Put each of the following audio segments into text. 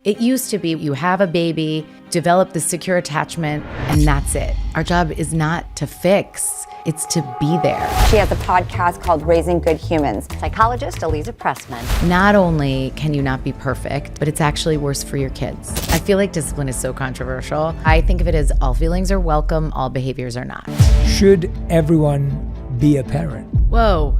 It used to be you have a baby, develop the secure attachment, and that's it. Our job is not to fix, it's to be there. She has a podcast called Raising Good Humans. Psychologist, Elisa Pressman. Not only can you not be perfect, but it's actually worse for your kids. I feel like discipline is so controversial. I think of it as all feelings are welcome, all behaviors are not. Should everyone be a parent? Whoa.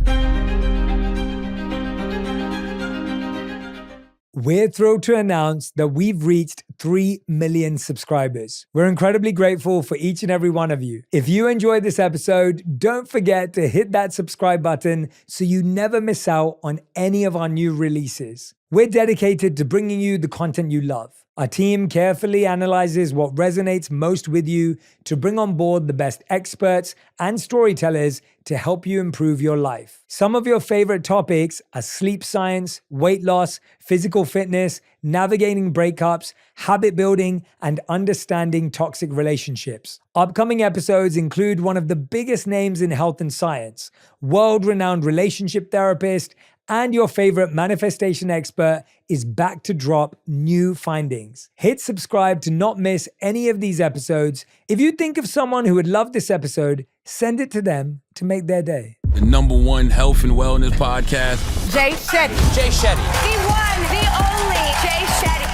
We're thrilled to announce that we've reached 3 million subscribers. We're incredibly grateful for each and every one of you. If you enjoyed this episode, don't forget to hit that subscribe button so you never miss out on any of our new releases. We're dedicated to bringing you the content you love. Our team carefully analyzes what resonates most with you to bring on board the best experts and storytellers to help you improve your life. Some of your favorite topics are sleep science, weight loss, physical fitness, navigating breakups, habit building, and understanding toxic relationships. Upcoming episodes include one of the biggest names in health and science, world-renowned relationship therapist, and your favorite manifestation expert is back to drop new findings. Hit subscribe to not miss any of these episodes. If you think of someone who would love this episode, send it to them to make their day. The #1 health and wellness podcast. Jayshetty. Jayshetty. The one, the only Jayshetty.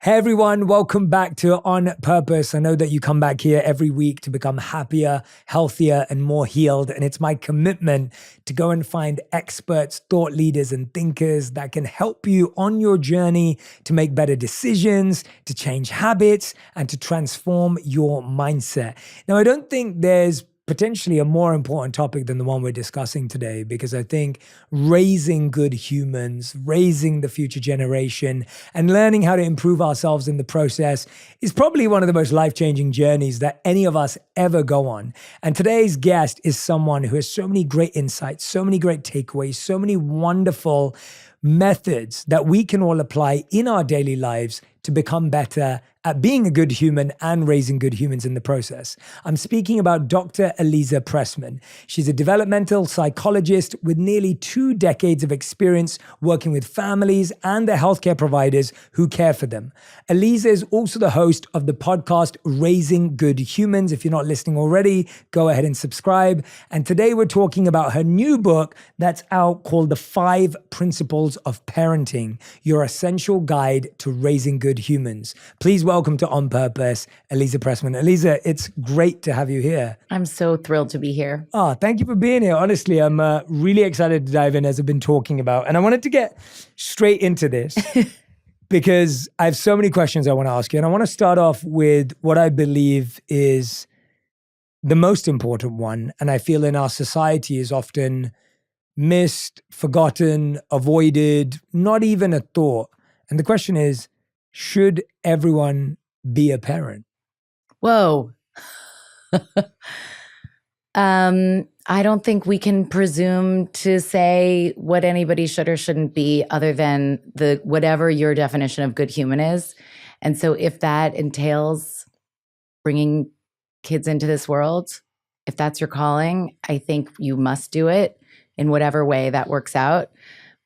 Hey everyone, welcome back to On Purpose. I know that you come back here every week to become happier, healthier, and more healed. And it's my commitment to go and find experts, thought leaders, and thinkers that can help you on your journey to make better decisions, to change habits, and to transform your mindset. Now, I don't think there's potentially a more important topic than the one we're discussing today, because I think raising good humans, raising the future generation, and learning how to improve ourselves in the process is probably one of the most life-changing journeys that any of us ever go on. And today's guest is someone who has so many great insights, so many great takeaways, so many wonderful methods that we can all apply in our daily lives to become better at being a good human and raising good humans in the process. I'm speaking about Dr. Elisa Pressman. She's a developmental psychologist with nearly 2 decades of experience working with families and the healthcare providers who care for them. Elisa is also the host of the podcast Raising Good Humans. If you're not listening already, go ahead and subscribe. And today we're talking about her new book that's out called The 5 Principles of Parenting, Your Essential Guide to Raising Good Humans. Please welcome to On Purpose, Elisa Pressman. Elisa, it's great to have you here. I'm so thrilled to be here. Oh, thank you for being here. Honestly, I'm really excited to dive in, as I've been talking about. And I wanted to get straight into this because I have so many questions I want to ask you. And I want to start off with what I believe is the most important one. And I feel in our society is often missed, forgotten, avoided, not even a thought. And the question is, should everyone be a parent? Whoa. I don't think we can presume to say what anybody should or shouldn't be other than whatever your definition of good human is. And so if that entails bringing kids into this world, if that's your calling, I think you must do it in whatever way that works out.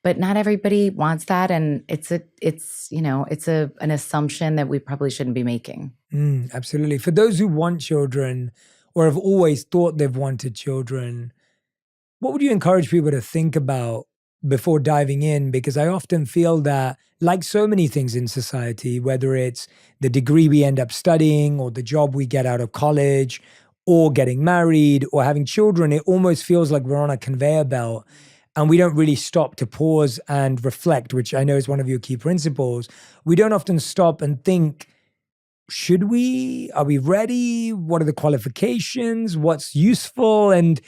But not everybody wants that, and it's an assumption that we probably shouldn't be making. Absolutely. For those who want children or have always thought they've wanted children, what would you encourage people to think about before diving in? Because I often feel that, like so many things in society, whether it's the degree we end up studying or the job we get out of college or getting married or having children, it almost feels like we're on a conveyor belt. And we don't really stop to pause and reflect, which I know is one of your key principles. We don't often stop and think, should we? Are we ready? What are the qualifications? What's useful? And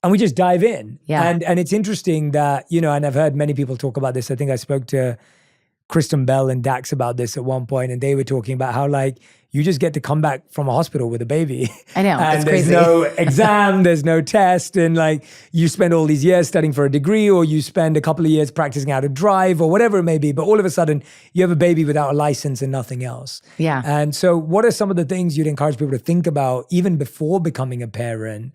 we just dive in. Yeah. And it's interesting that, and I've heard many people talk about this. I think I spoke to Kristen Bell and Dax about this at one point, and they were talking about how you just get to come back from a hospital with a baby. I know, and it's there's crazy. no exam, there's no test, and you spend all these years studying for a degree, or you spend a couple of years practicing how to drive, or whatever it may be, but all of a sudden you have a baby without a license and nothing else. Yeah. And so what are some of the things you'd encourage people to think about even before becoming a parent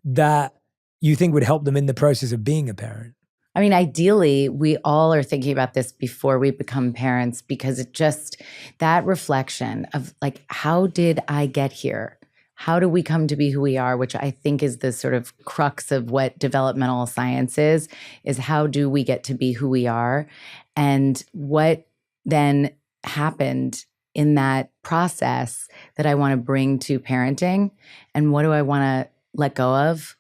that you think would help them in the process of being a parent? I mean, ideally, we all are thinking about this before we become parents, because it just, that reflection of like, how did I get here? How do we come to be who we are? Which I think is the sort of crux of what developmental science is how do we get to be who we are? And what then happened in that process that I want to bring to parenting? And what do I want to let go of?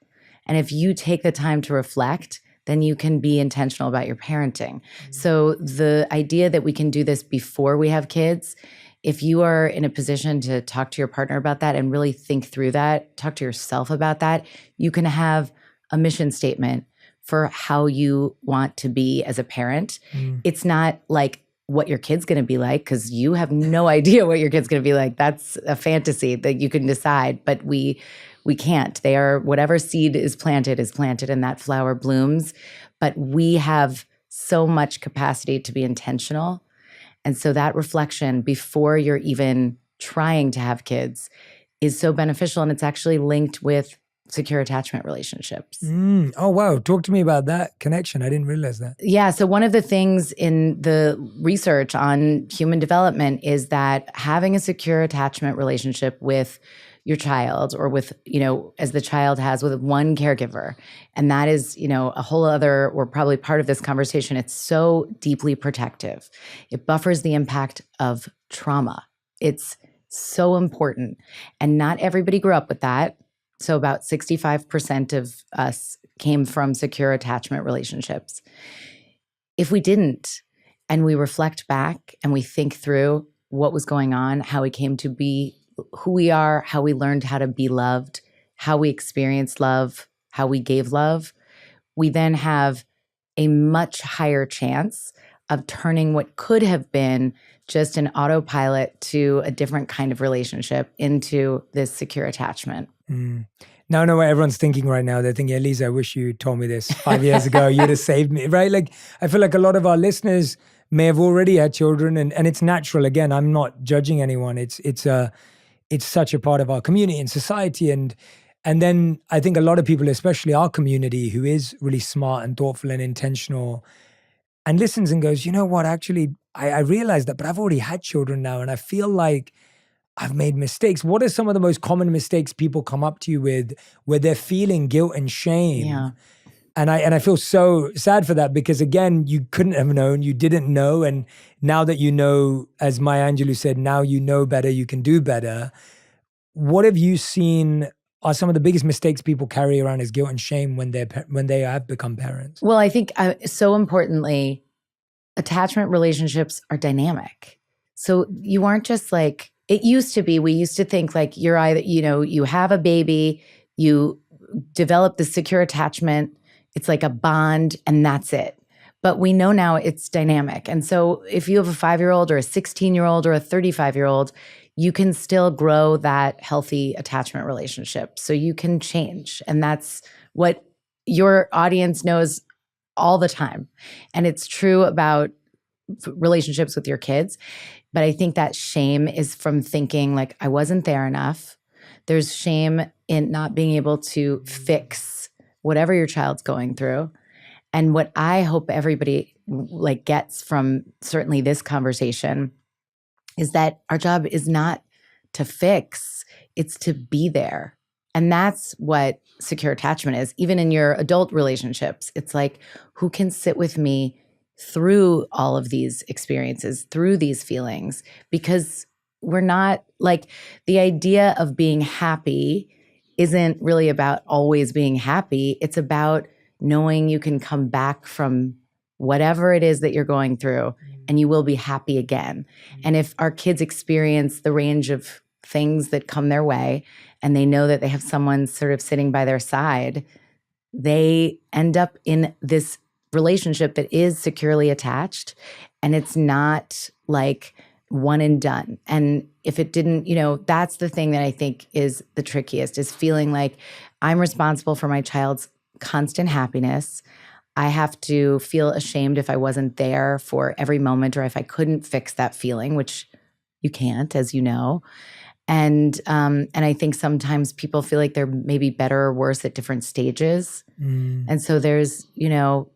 And if you take the time to reflect, then you can be intentional about your parenting. So the idea that we can do this before we have kids, if you are in a position to talk to your partner about that and really think through that, talk to yourself about that, you can have a mission statement for how you want to be as a parent. It's not like what your kid's going to be like, because you have no idea what your kid's going to be like. That's a fantasy that you can decide, but we can't. They are, whatever seed is planted and that flower blooms. But we have so much capacity to be intentional. And so that reflection before you're even trying to have kids is so beneficial. And it's actually linked with secure attachment relationships. Oh, wow. Talk to me about that connection. I didn't realize that. Yeah. So one of the things in the research on human development is that having a secure attachment relationship with your child, or with, as the child has with one caregiver. And that is, a whole other, or probably part of this conversation. It's so deeply protective. It buffers the impact of trauma. It's so important. And not everybody grew up with that. So about 65% of us came from secure attachment relationships. If we didn't, and we reflect back and we think through what was going on, how we came to be who we are, how we learned how to be loved, how we experienced love, how we gave love, we then have a much higher chance of turning what could have been just an autopilot to a different kind of relationship into this secure attachment. Now I know what everyone's thinking right now. They're thinking, Elisa, I wish you told me this 5 years ago. You'd have saved me, right? Like, I feel like a lot of our listeners may have already had children, and it's natural. Again, I'm not judging anyone. It's such a part of our community and society. And then I think a lot of people, especially our community, who is really smart and thoughtful and intentional, and listens and goes, you know what, actually, I realize that, but I've already had children now, and I feel like I've made mistakes. What are some of the most common mistakes people come up to you with where they're feeling guilt and shame? Yeah. And I feel so sad for that, because again, you couldn't have known, you didn't know. And now that you know, as Maya Angelou said, now you know better, you can do better. What have you seen are some of the biggest mistakes people carry around as guilt and shame when they have become parents? Well, I think so importantly, attachment relationships are dynamic. So you aren't just like, it used to be, we used to think like you're either, you have a baby, you develop the secure attachment, it's like a bond, and that's it. But we know now it's dynamic. And so if you have a 5-year-old or a 16-year-old or a 35-year-old, you can still grow that healthy attachment relationship. So you can change. And that's what your audience knows all the time. And it's true about relationships with your kids. But I think that shame is from thinking like, I wasn't there enough. There's shame in not being able to fix whatever your child's going through. And what I hope everybody like gets from certainly this conversation is that our job is not to fix, it's to be there. And that's what secure attachment is. Even in your adult relationships, it's like, who can sit with me through all of these experiences, through these feelings? Because we're not like, the idea of being happy isn't really about always being happy. It's about knowing you can come back from whatever it is that you're going through and you will be happy again. And if our kids experience the range of things that come their way and they know that they have someone sort of sitting by their side, they end up in this relationship that is securely attached, and it's not like one and done. And if it didn't, that's the thing that I think is the trickiest, is feeling like I'm responsible for my child's constant happiness. I have to feel ashamed if I wasn't there for every moment, or if I couldn't fix that feeling, which you can't, as you know. And I think sometimes people feel like they're maybe better or worse at different stages. And so there's,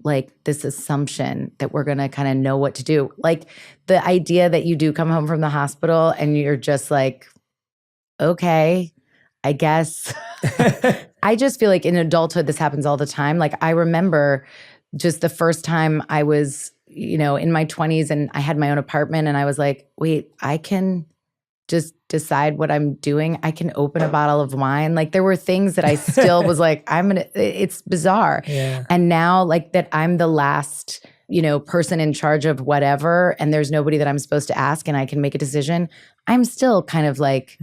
like this assumption that we're going to kind of know what to do. Like the idea that you do come home from the hospital and you're just like, okay, I guess. I just feel like in adulthood, this happens all the time. Like I remember just the first time I was, in my 20s and I had my own apartment and I was like, wait, I can just decide what I'm doing. I can open a bottle of wine. Like there were things that I still was like, it's bizarre. Yeah. And now like that I'm the last, person in charge of whatever, and there's nobody that I'm supposed to ask and I can make a decision. I'm still kind of like,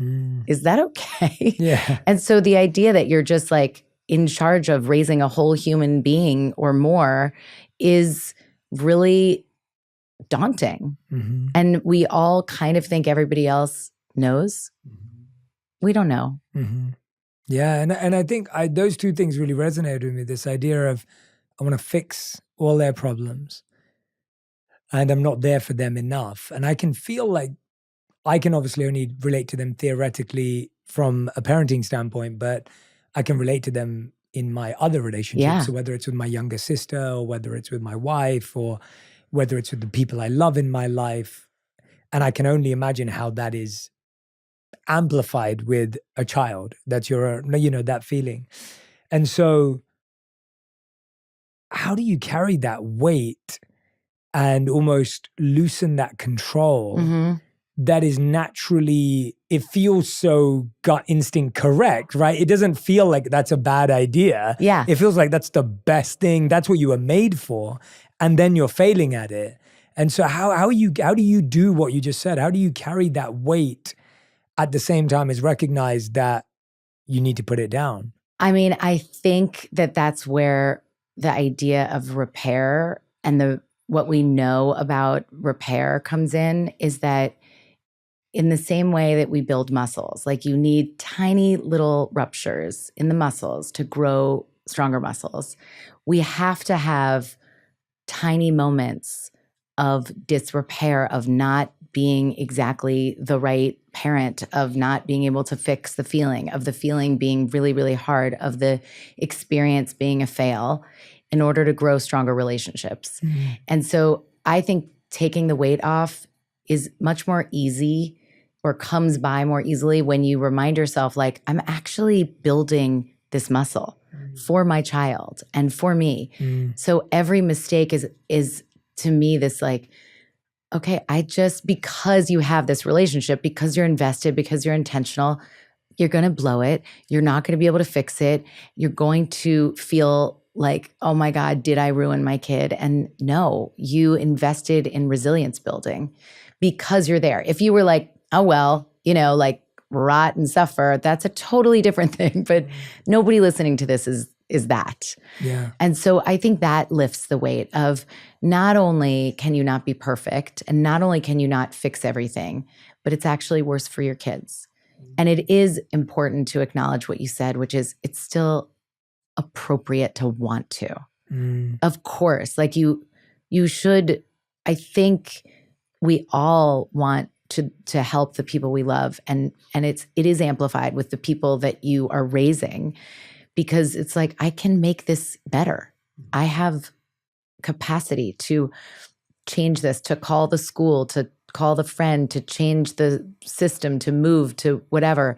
is that okay? Yeah. And so the idea that you're just like in charge of raising a whole human being or more is really daunting. And we all kind of think everybody else knows. We don't know. Yeah. And I think those two things really resonated with me. This idea of I want to fix all their problems and I'm not there for them enough. And I can feel like I can obviously only relate to them theoretically from a parenting standpoint, but I can relate to them in my other relationships. Yeah. So whether it's with my younger sister or whether it's with my wife or whether it's with the people I love in my life. And I can only imagine how that is amplified with a child. That's that feeling. And so how do you carry that weight and almost loosen that control that is naturally, it feels so gut instinct correct, right? It doesn't feel like that's a bad idea. Yeah. It feels like that's the best thing. That's what you were made for. And then you're failing at it. And so how do you do what you just said? How do you carry that weight at the same time as recognize that you need to put it down? I mean, I think that that's where the idea of repair and what we know about repair comes in, is that in the same way that we build muscles, like you need tiny little ruptures in the muscles to grow stronger muscles. We have to have tiny moments of disrepair, of not being exactly the right parent, of not being able to fix the feeling being really, really hard, of the experience being a fail, in order to grow stronger relationships. And so I think taking the weight off is much more easy, or comes by more easily, when you remind yourself, like, I'm actually building this muscle for my child and for me. So every mistake is to me this like, okay, because you have this relationship, because you're invested, because you're intentional, you're going to blow it. You're not going to be able to fix it. You're going to feel like, oh my God, did I ruin my kid? And no, you invested in resilience building because you're there. If you were like, oh, well, like rot and suffer, that's a totally different thing. But nobody listening to this is that. Yeah. And so I think that lifts the weight of, not only can you not be perfect, and not only can you not fix everything, but it's actually worse for your kids. And it is important to acknowledge what you said, which is it's still appropriate to want to. Of course, like you should. I think we all want to help the people we love, and it is amplified with the people that you are raising, because it's like, I can make this better. I have capacity to change this, to call the school, to call the friend, to change the system, to move, to whatever.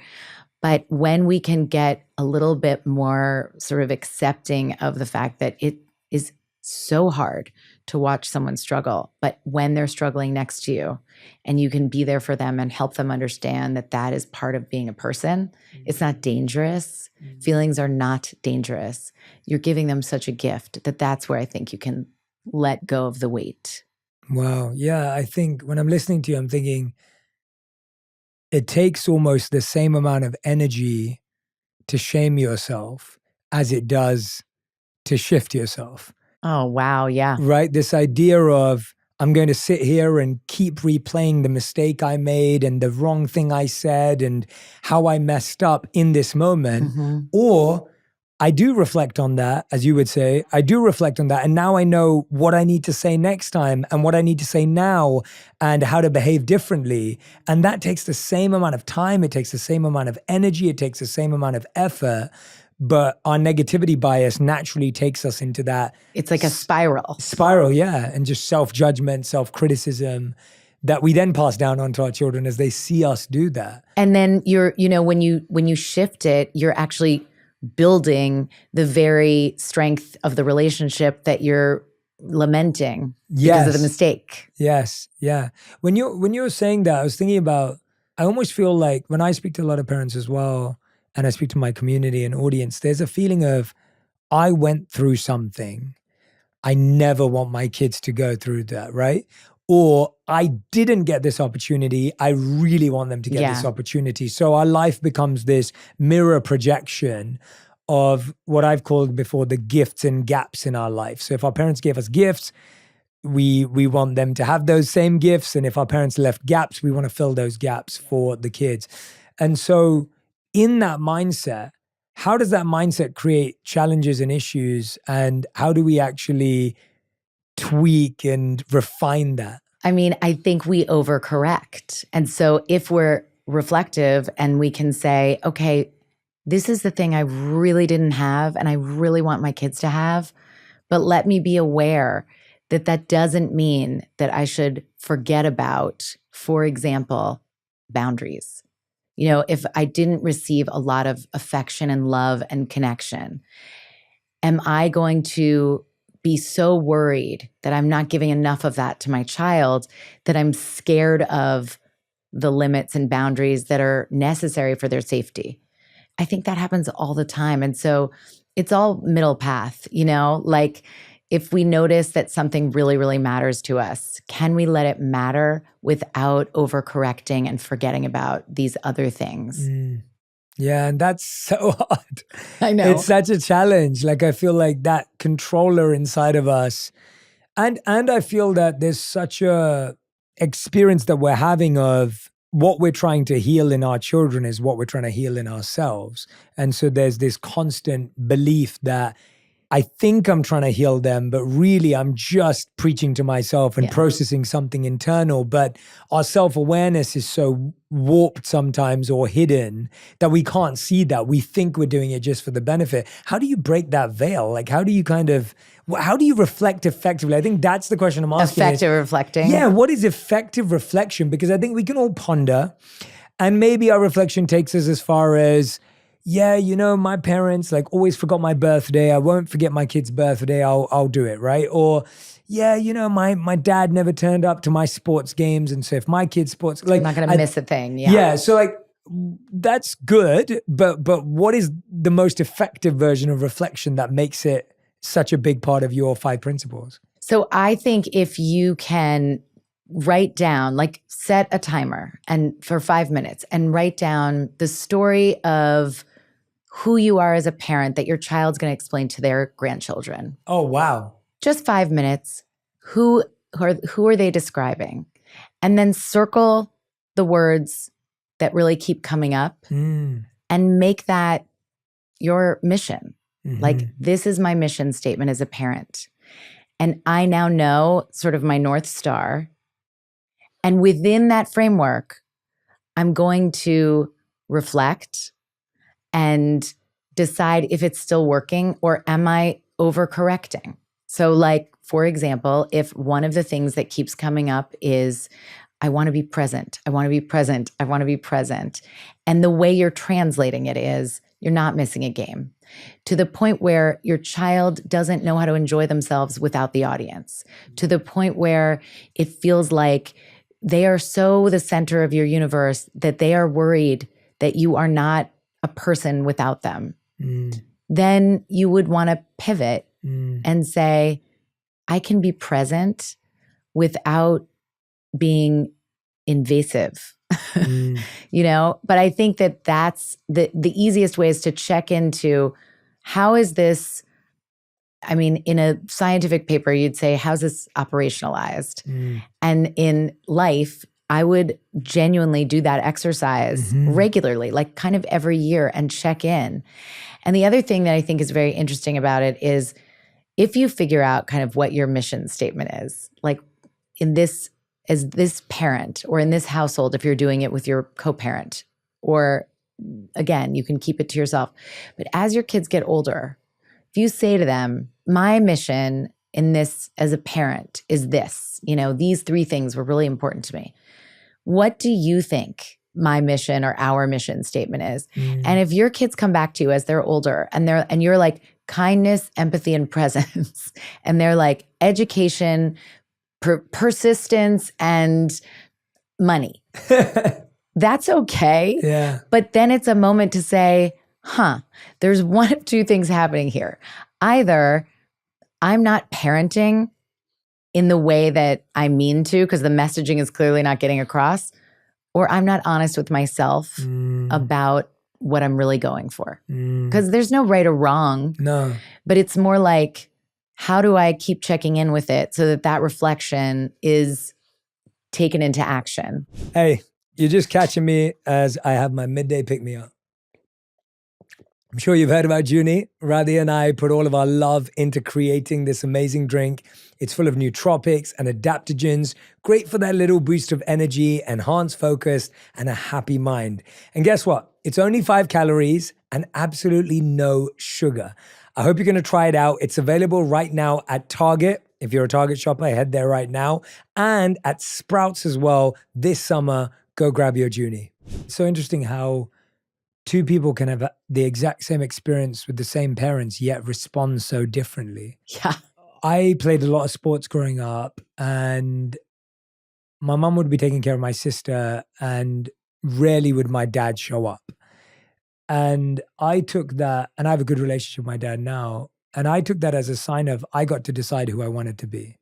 But when we can get a little bit more sort of accepting of the fact that it is so hard to watch someone struggle, but when they're struggling next to you and you can be there for them and help them understand that that is part of being a person, it's not dangerous. Feelings are not dangerous. You're giving them such a gift that's where I think you can let go of the weight. Wow. Yeah. I think when I'm listening to you, I'm thinking it takes almost the same amount of energy to shame yourself as it does to shift yourself. Oh, wow. Yeah. Right? This idea of, I'm going to sit here and keep replaying the mistake I made and the wrong thing I said and how I messed up in this moment. Or I do reflect on that, as you would say. I do reflect on that. And now I know what I need to say next time and what I need to say now and how to behave differently. And that takes the same amount of time. It takes the same amount of energy. It takes the same amount of effort. But our negativity bias naturally takes us into that. It's like a spiral. Spiral, yeah. And just self-judgment, self-criticism that we then pass down onto our children as they see us do that. And then when you shift it, you're actually building the very strength of the relationship that you're lamenting because of the mistake. Yes. Yeah. When you were saying that, I was thinking about, I almost feel like when I speak to a lot of parents as well, and I speak to my community and audience, there's a feeling of, I went through something. I never want my kids to go through that, right? Or I didn't get this opportunity. I really want them to get this opportunity. So our life becomes this mirror projection of what I've called before the gifts and gaps in our life. So if our parents gave us gifts, we want them to have those same gifts. And if our parents left gaps, we want to fill those gaps for the kids. And so in that mindset, how does that mindset create challenges and issues? And how do we actually tweak and refine that? I mean, I think we overcorrect. And so if we're reflective and we can say, okay, this is the thing I really didn't have and I really want my kids to have, but let me be aware that that doesn't mean that I should forget about, for example, boundaries. You know, if I didn't receive a lot of affection and love and connection, am I going to be so worried that I'm not giving enough of that to my child that I'm scared of the limits and boundaries that are necessary for their safety? I think that happens all the time. And so it's all middle path, like if we notice that something really, really matters to us, can we let it matter without overcorrecting and forgetting about these other things? Yeah, and that's so hard. I know. It's such a challenge. Like I feel like that controller inside of us. And I feel that there's such a experience that we're having of what we're trying to heal in our children is what we're trying to heal in ourselves. And so there's this constant belief that I think I'm trying to heal them, but really I'm just preaching to myself and processing something internal. But our self-awareness is so warped sometimes or hidden that we can't see that. We think we're doing it just for the benefit. How do you break that veil? Like, how do you reflect effectively? I think that's the question I'm asking. Effective reflecting. Yeah, what is effective reflection? Because I think we can all ponder, and maybe our reflection takes us as far as, my parents always forgot my birthday. I won't forget my kid's birthday. I'll do it, right? Or, my dad never turned up to my sports games. And so if my kid's sports, I'm not going to miss a thing. Yeah. So that's good. But what is the most effective version of reflection that makes it such a big part of your 5 principles? So I think if you can write down, set a timer and for 5 minutes and write down the story of who you are as a parent that your child's going to explain to their grandchildren. Oh, wow. Just 5 minutes. Who are they describing? And then circle the words that really keep coming up and make that your mission. This is my mission statement as a parent. And I now know sort of my North Star. And within that framework, I'm going to reflect and decide if it's still working or am I overcorrecting? So for example, if one of the things that keeps coming up is, I want to be present, I want to be present, I want to be present. And the way you're translating it is, you're not missing a game, to the point where your child doesn't know how to enjoy themselves without the audience, to the point where it feels like they are so the center of your universe that they are worried that you are not a person without them. Then you would want to pivot and say, I can be present without being invasive, but I think that that's the easiest way is to check into how is this, in a scientific paper, you'd say, how's this operationalized? And in life, I would genuinely do that exercise regularly, like kind of every year, and check in. And the other thing that I think is very interesting about it is if you figure out kind of what your mission statement is, like in this, as this parent or in this household, if you're doing it with your co-parent, or again, you can keep it to yourself. But as your kids get older, if you say to them, my mission in this as a parent is this, these 3 things were really important to me. What do you think my mission or our mission statement is? And if your kids come back to you as they're older and you're like kindness, empathy, and presence, and they're like education, persistence, and money, that's okay. Yeah. But then it's a moment to say, there's one of 2 things happening here. Either I'm not parenting in the way that I mean to, because the messaging is clearly not getting across, or I'm not honest with myself about what I'm really going for. Because there's no right or wrong. No. But it's more like, how do I keep checking in with it so that that reflection is taken into action? Hey, you're just catching me as I have my midday pick-me-up. I'm sure you've heard about Junie. Radhi and I put all of our love into creating this amazing drink. It's full of nootropics and adaptogens, great for that little boost of energy, enhanced focus, and a happy mind. And guess what? It's only 5 calories and absolutely no sugar. I hope you're going to try it out. It's available right now at Target. If you're a Target shopper, head there right now. And at Sprouts as well this summer. Go grab your Junie. It's so interesting how 2 people can have the exact same experience with the same parents, yet respond so differently. Yeah. I played a lot of sports growing up, and my mom would be taking care of my sister, and rarely would my dad show up. And I took that, and I have a good relationship with my dad now, and I took that as a sign of I got to decide who I wanted to be.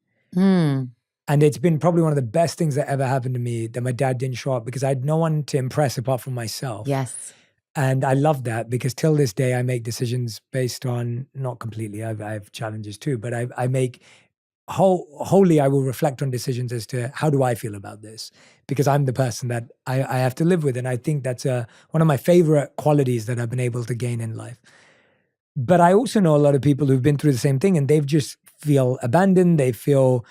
And it's been probably one of the best things that ever happened to me that my dad didn't show up, because I had no one to impress apart from myself. Yes. And I love that, because till this day, I make decisions based on, not completely, I have challenges too, but I make, wholly I will reflect on decisions as to how do I feel about this? Because I'm the person that I have to live with. And I think that's one of my favorite qualities that I've been able to gain in life. But I also know a lot of people who've been through the same thing, and they've just feel abandoned, they feel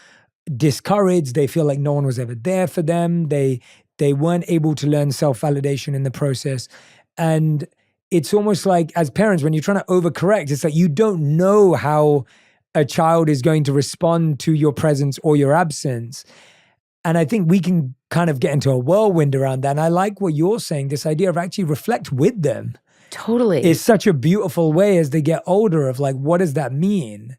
discouraged, they feel like no one was ever there for them, they weren't able to learn self-validation in the process. And it's almost like, as parents, when you're trying to overcorrect, it's like you don't know how a child is going to respond to your presence or your absence. And I think we can kind of get into a whirlwind around that. And I like what you're saying, this idea of actually reflect with them. Totally. Is such a beautiful way as they get older of like, what does that mean?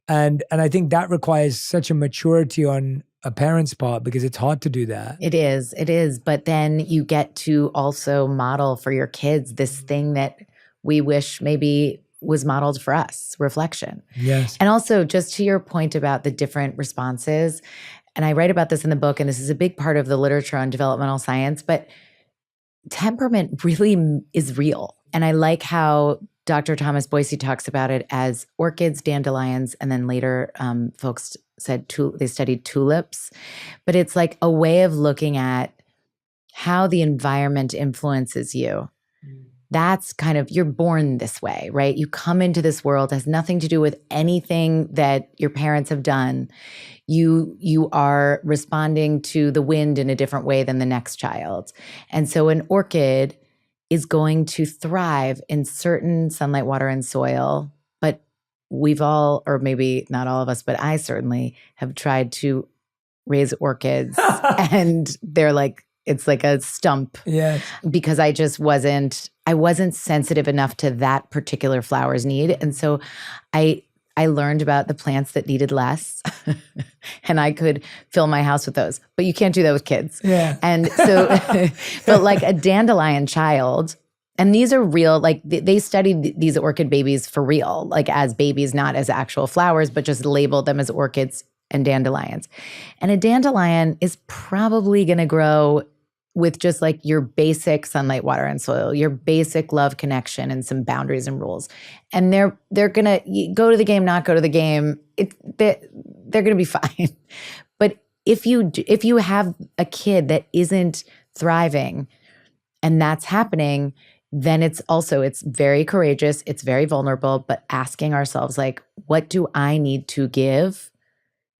And I think that requires such a maturity on a parent's part, because it's hard to do that. It is. But then you get to also model for your kids this thing that we wish maybe was modeled for us, reflection. Yes. And also, just to your point about the different responses, and I write about this in the book, and this is a big part of the literature on developmental science, but temperament really is real. And I like how Dr. Thomas Boyce talks about it as orchids, dandelions, and then later folks said they studied tulips. But it's like a way of looking at how the environment influences you. That's kind of, you're born this way, right? You come into this world, has nothing to do with anything that your parents have done. You are responding to the wind in a different way than the next child. And so an orchid is going to thrive in certain sunlight, water, and soil. But we've all, or maybe not all of us, but I certainly have tried to raise orchids and they're like, it's like a stump. Yeah. Because I just wasn't sensitive enough to that particular flower's need. And so I learned about the plants that needed less and I could fill my house with those. But you can't do that with kids. Yeah. And so, but like a dandelion child, and these are real, like they studied these orchid babies for real, like as babies, not as actual flowers, but just labeled them as orchids and dandelions. And a dandelion is probably going to grow with just like your basic sunlight, water, and soil, your basic love connection and some boundaries and rules. And they're going to go to the game, not go to the game. They're going to be fine. But if you have a kid that isn't thriving and that's happening, then it's very courageous, it's very vulnerable, but asking ourselves, like, what do I need to give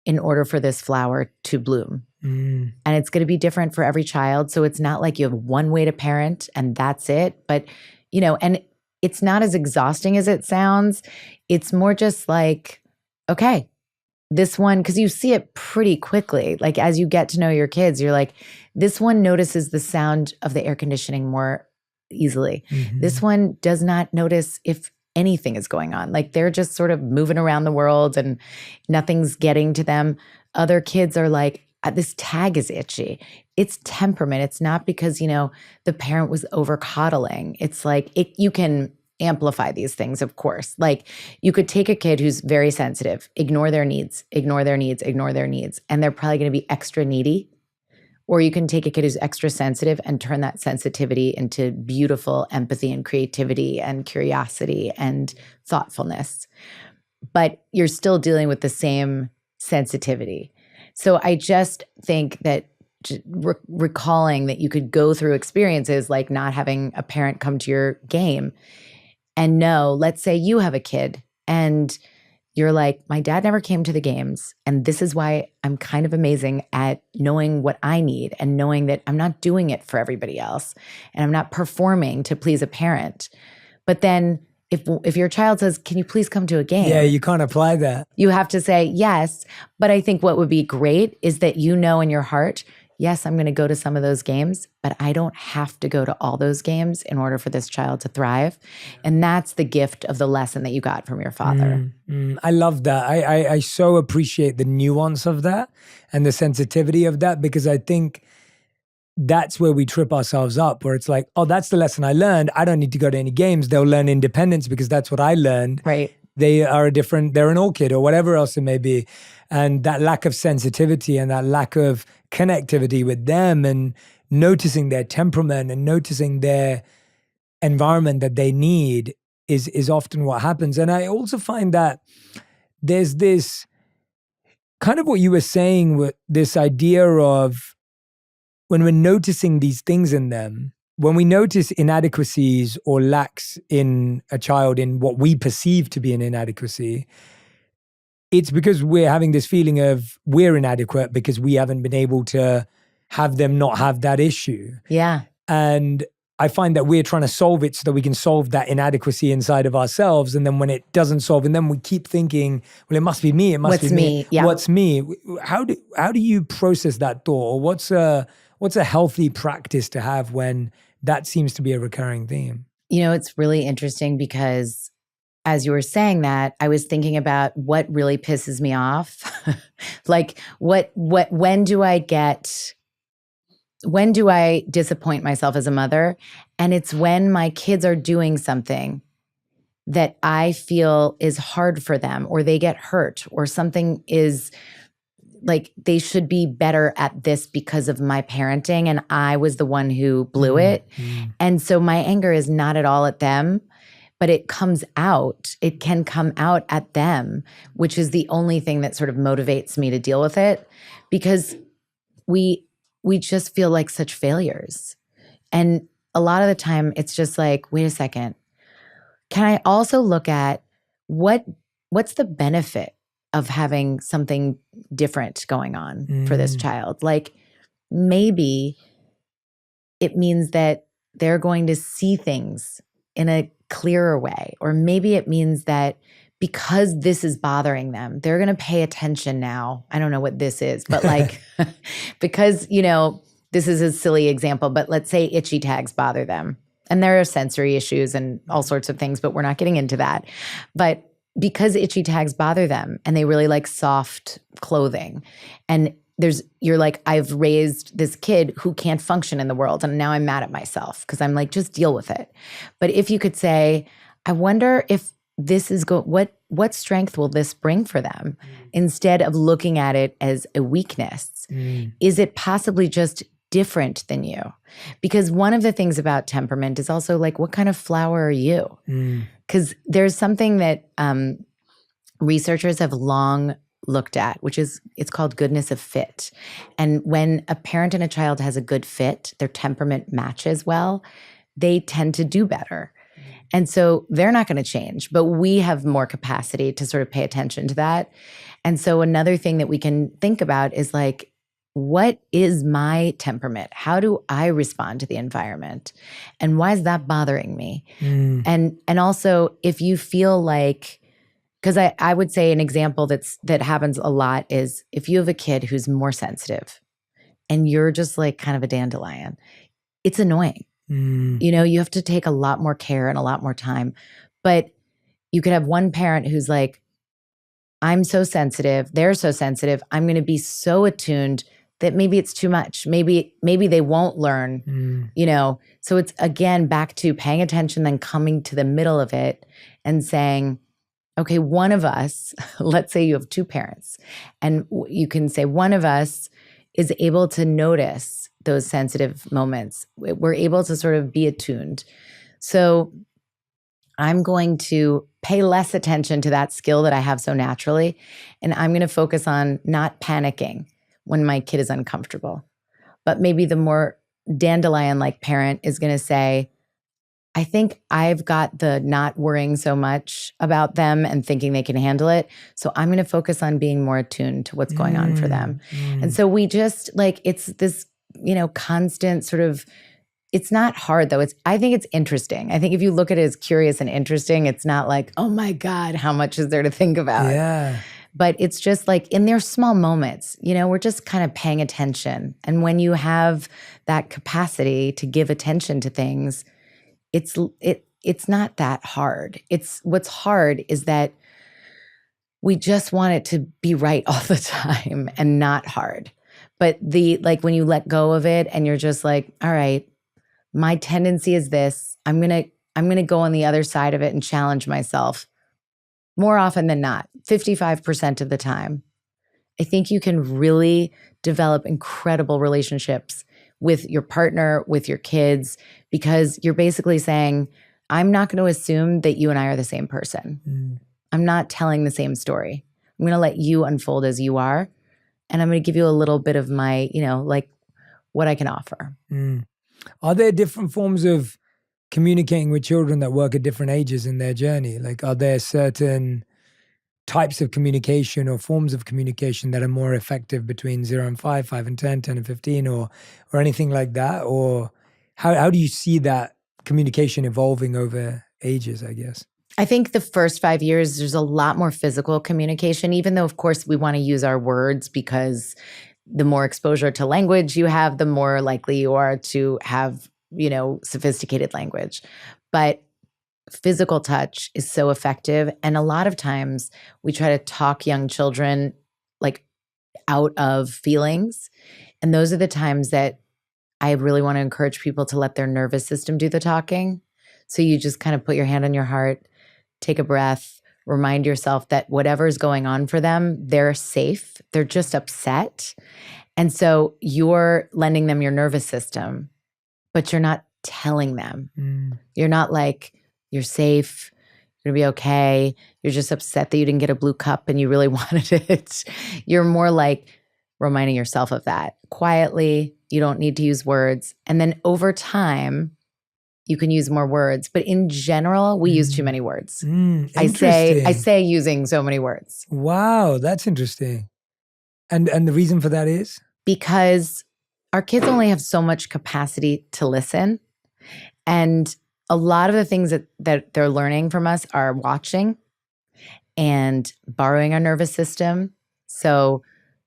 in order for this flower to bloom? And it's going to be different for every child. So it's not like you have one way to parent and that's it. But, and it's not as exhausting as it sounds. It's more just like, okay, this one, because you see it pretty quickly. Like as you get to know your kids, you're like, this one notices the sound of the air conditioning more easily. This one does not notice if anything is going on. Like they're just sort of moving around the world and nothing's getting to them. Other kids are like, this tag is itchy. It's temperament. It's not because, the parent was over coddling. It's like you can amplify these things, of course. Like you could take a kid who's very sensitive, ignore their needs, and they're probably going to be extra needy. Or you can take a kid who's extra sensitive and turn that sensitivity into beautiful empathy and creativity and curiosity and thoughtfulness. But you're still dealing with the same sensitivity. So I just think that recalling that you could go through experiences like not having a parent come to your game and know, let's say you have a kid and you're like, my dad never came to the games. And this is why I'm kind of amazing at knowing what I need and knowing that I'm not doing it for everybody else. And I'm not performing to please a parent. But then if your child says, can you please come to a game? Yeah, you can't apply that. You have to say yes. But I think what would be great is that you know in your heart, yes, I'm going to go to some of those games, but I don't have to go to all those games in order for this child to thrive. And that's the gift of the lesson that you got from your father. I love that. I so appreciate the nuance of that and the sensitivity of that, because I think that's where we trip ourselves up, where it's like, oh, that's the lesson I learned. I don't need to go to any games. They'll learn independence because that's what I learned. Right. They're an orchid or whatever else it may be. And that lack of sensitivity and that lack of connectivity with them and noticing their temperament and noticing their environment that they need is often what happens. And I also find that there's this kind of what you were saying with this idea of when we're noticing these things in them, when we notice inadequacies or lacks in a child in what we perceive to be an inadequacy, it's because we're having this feeling of we're inadequate because we haven't been able to have them not have that issue. Yeah. And I find that we're trying to solve it so that we can solve that inadequacy inside of ourselves. And then when it doesn't solve, and then we keep thinking, well, it must be me. It must be me. Yeah. What's me? How do you process that thought? Or what's a healthy practice to have when that seems to be a recurring theme? It's really interesting because as you were saying that, I was thinking about what really pisses me off. Like when do I disappoint myself as a mother? And it's when my kids are doing something that I feel is hard for them, or they get hurt, or something is like they should be better at this because of my parenting and I was the one who blew it. And so my anger is not at all at them, but it comes out. It can come out at them, which is the only thing that sort of motivates me to deal with it, because we just feel like such failures. And a lot of the time it's just like, wait a second, can I also look at what's the benefit of having something different going on for this child? Like maybe it means that they're going to see things in a clearer way, or maybe it means that because this is bothering them, they're going to pay attention now. I don't know what this is, but like, because, this is a silly example, but let's say itchy tags bother them. And there are sensory issues and all sorts of things, but we're not getting into that. But because itchy tags bother them and they really like soft clothing, and you're like, I've raised this kid who can't function in the world, and now I'm mad at myself because I'm like, just deal with it. But if you could say, I wonder if this is what strength will this bring for them, instead of looking at it as a weakness? Is it possibly just different than you? Because one of the things about temperament is also like, what kind of flower are you? Because there's something that researchers have long looked at, which is, it's called goodness of fit. And when a parent and a child has a good fit, their temperament matches well, they tend to do better. And so they're not going to change, but we have more capacity to sort of pay attention to that. And so another thing that we can think about is like, what is my temperament? How do I respond to the environment? And why is that bothering me? And also, if you feel like, because I would say an example that happens a lot is if you have a kid who's more sensitive and you're just like kind of a dandelion, it's annoying. You know, you have to take a lot more care and a lot more time. But you could have one parent who's like, I'm so sensitive, they're so sensitive, I'm going to be so attuned that maybe it's too much. Maybe they won't learn, you know. So it's, again, back to paying attention, then coming to the middle of it and saying, okay, one of us, let's say you have two parents, and you can say one of us is able to notice those sensitive moments. We're able to sort of be attuned. So I'm going to pay less attention to that skill that I have so naturally, and I'm going to focus on not panicking when my kid is uncomfortable. But maybe the more dandelion-like parent is going to say, I think I've got the not worrying so much about them and thinking they can handle it. So I'm going to focus on being more attuned to what's going on for them. And so we just like, it's this, you know, constant sort of, it's not hard though. I think it's interesting. I think if you look at it as curious and interesting, it's not like, oh my God, how much is there to think about? Yeah. But it's just like in their small moments, you know, we're just kind of paying attention. And when you have that capacity to give attention to things, it's not that hard. What's hard is that we just want it to be right all the time and not hard. But like when you let go of it and you're just like, all right, my tendency is this. I'm gonna go on the other side of it and challenge myself more often than not, 55% of the time. I think you can really develop incredible relationships with your partner, with your kids, because you're basically saying, I'm not going to assume that you and I are the same person. I'm not telling the same story. I'm going to let you unfold as you are. And I'm going to give you a little bit of my, you know, like what I can offer. Are there different forms of communicating with children that work at different ages in their journey? Like, are there certain types of communication or forms of communication that are more effective between 0 and 5, 5 and 10, 10 and 15, or anything like that? Or how do you see that communication evolving over ages, I guess? I think the first 5 years, there's a lot more physical communication, even though, of course, we want to use our words because the more exposure to language you have, the more likely you are to have, you know, sophisticated language. But physical touch is so effective. And a lot of times we try to talk young children like out of feelings. And those are the times that I really want to encourage people to let their nervous system do the talking. So you just kind of put your hand on your heart, take a breath, remind yourself that whatever is going on for them, they're safe. They're just upset. And so you're lending them your nervous system, but you're not telling them. You're not like, you're safe, you're gonna be okay. You're just upset that you didn't get a blue cup and you really wanted it. You're more like reminding yourself of that quietly. You don't need to use words. And then over time, you can use more words. But in general, we use too many words. I say using so many words. Wow, that's interesting. And the reason for that is? Because our kids only have so much capacity to listen. And a lot of the things that they're learning from us are watching and borrowing our nervous system. So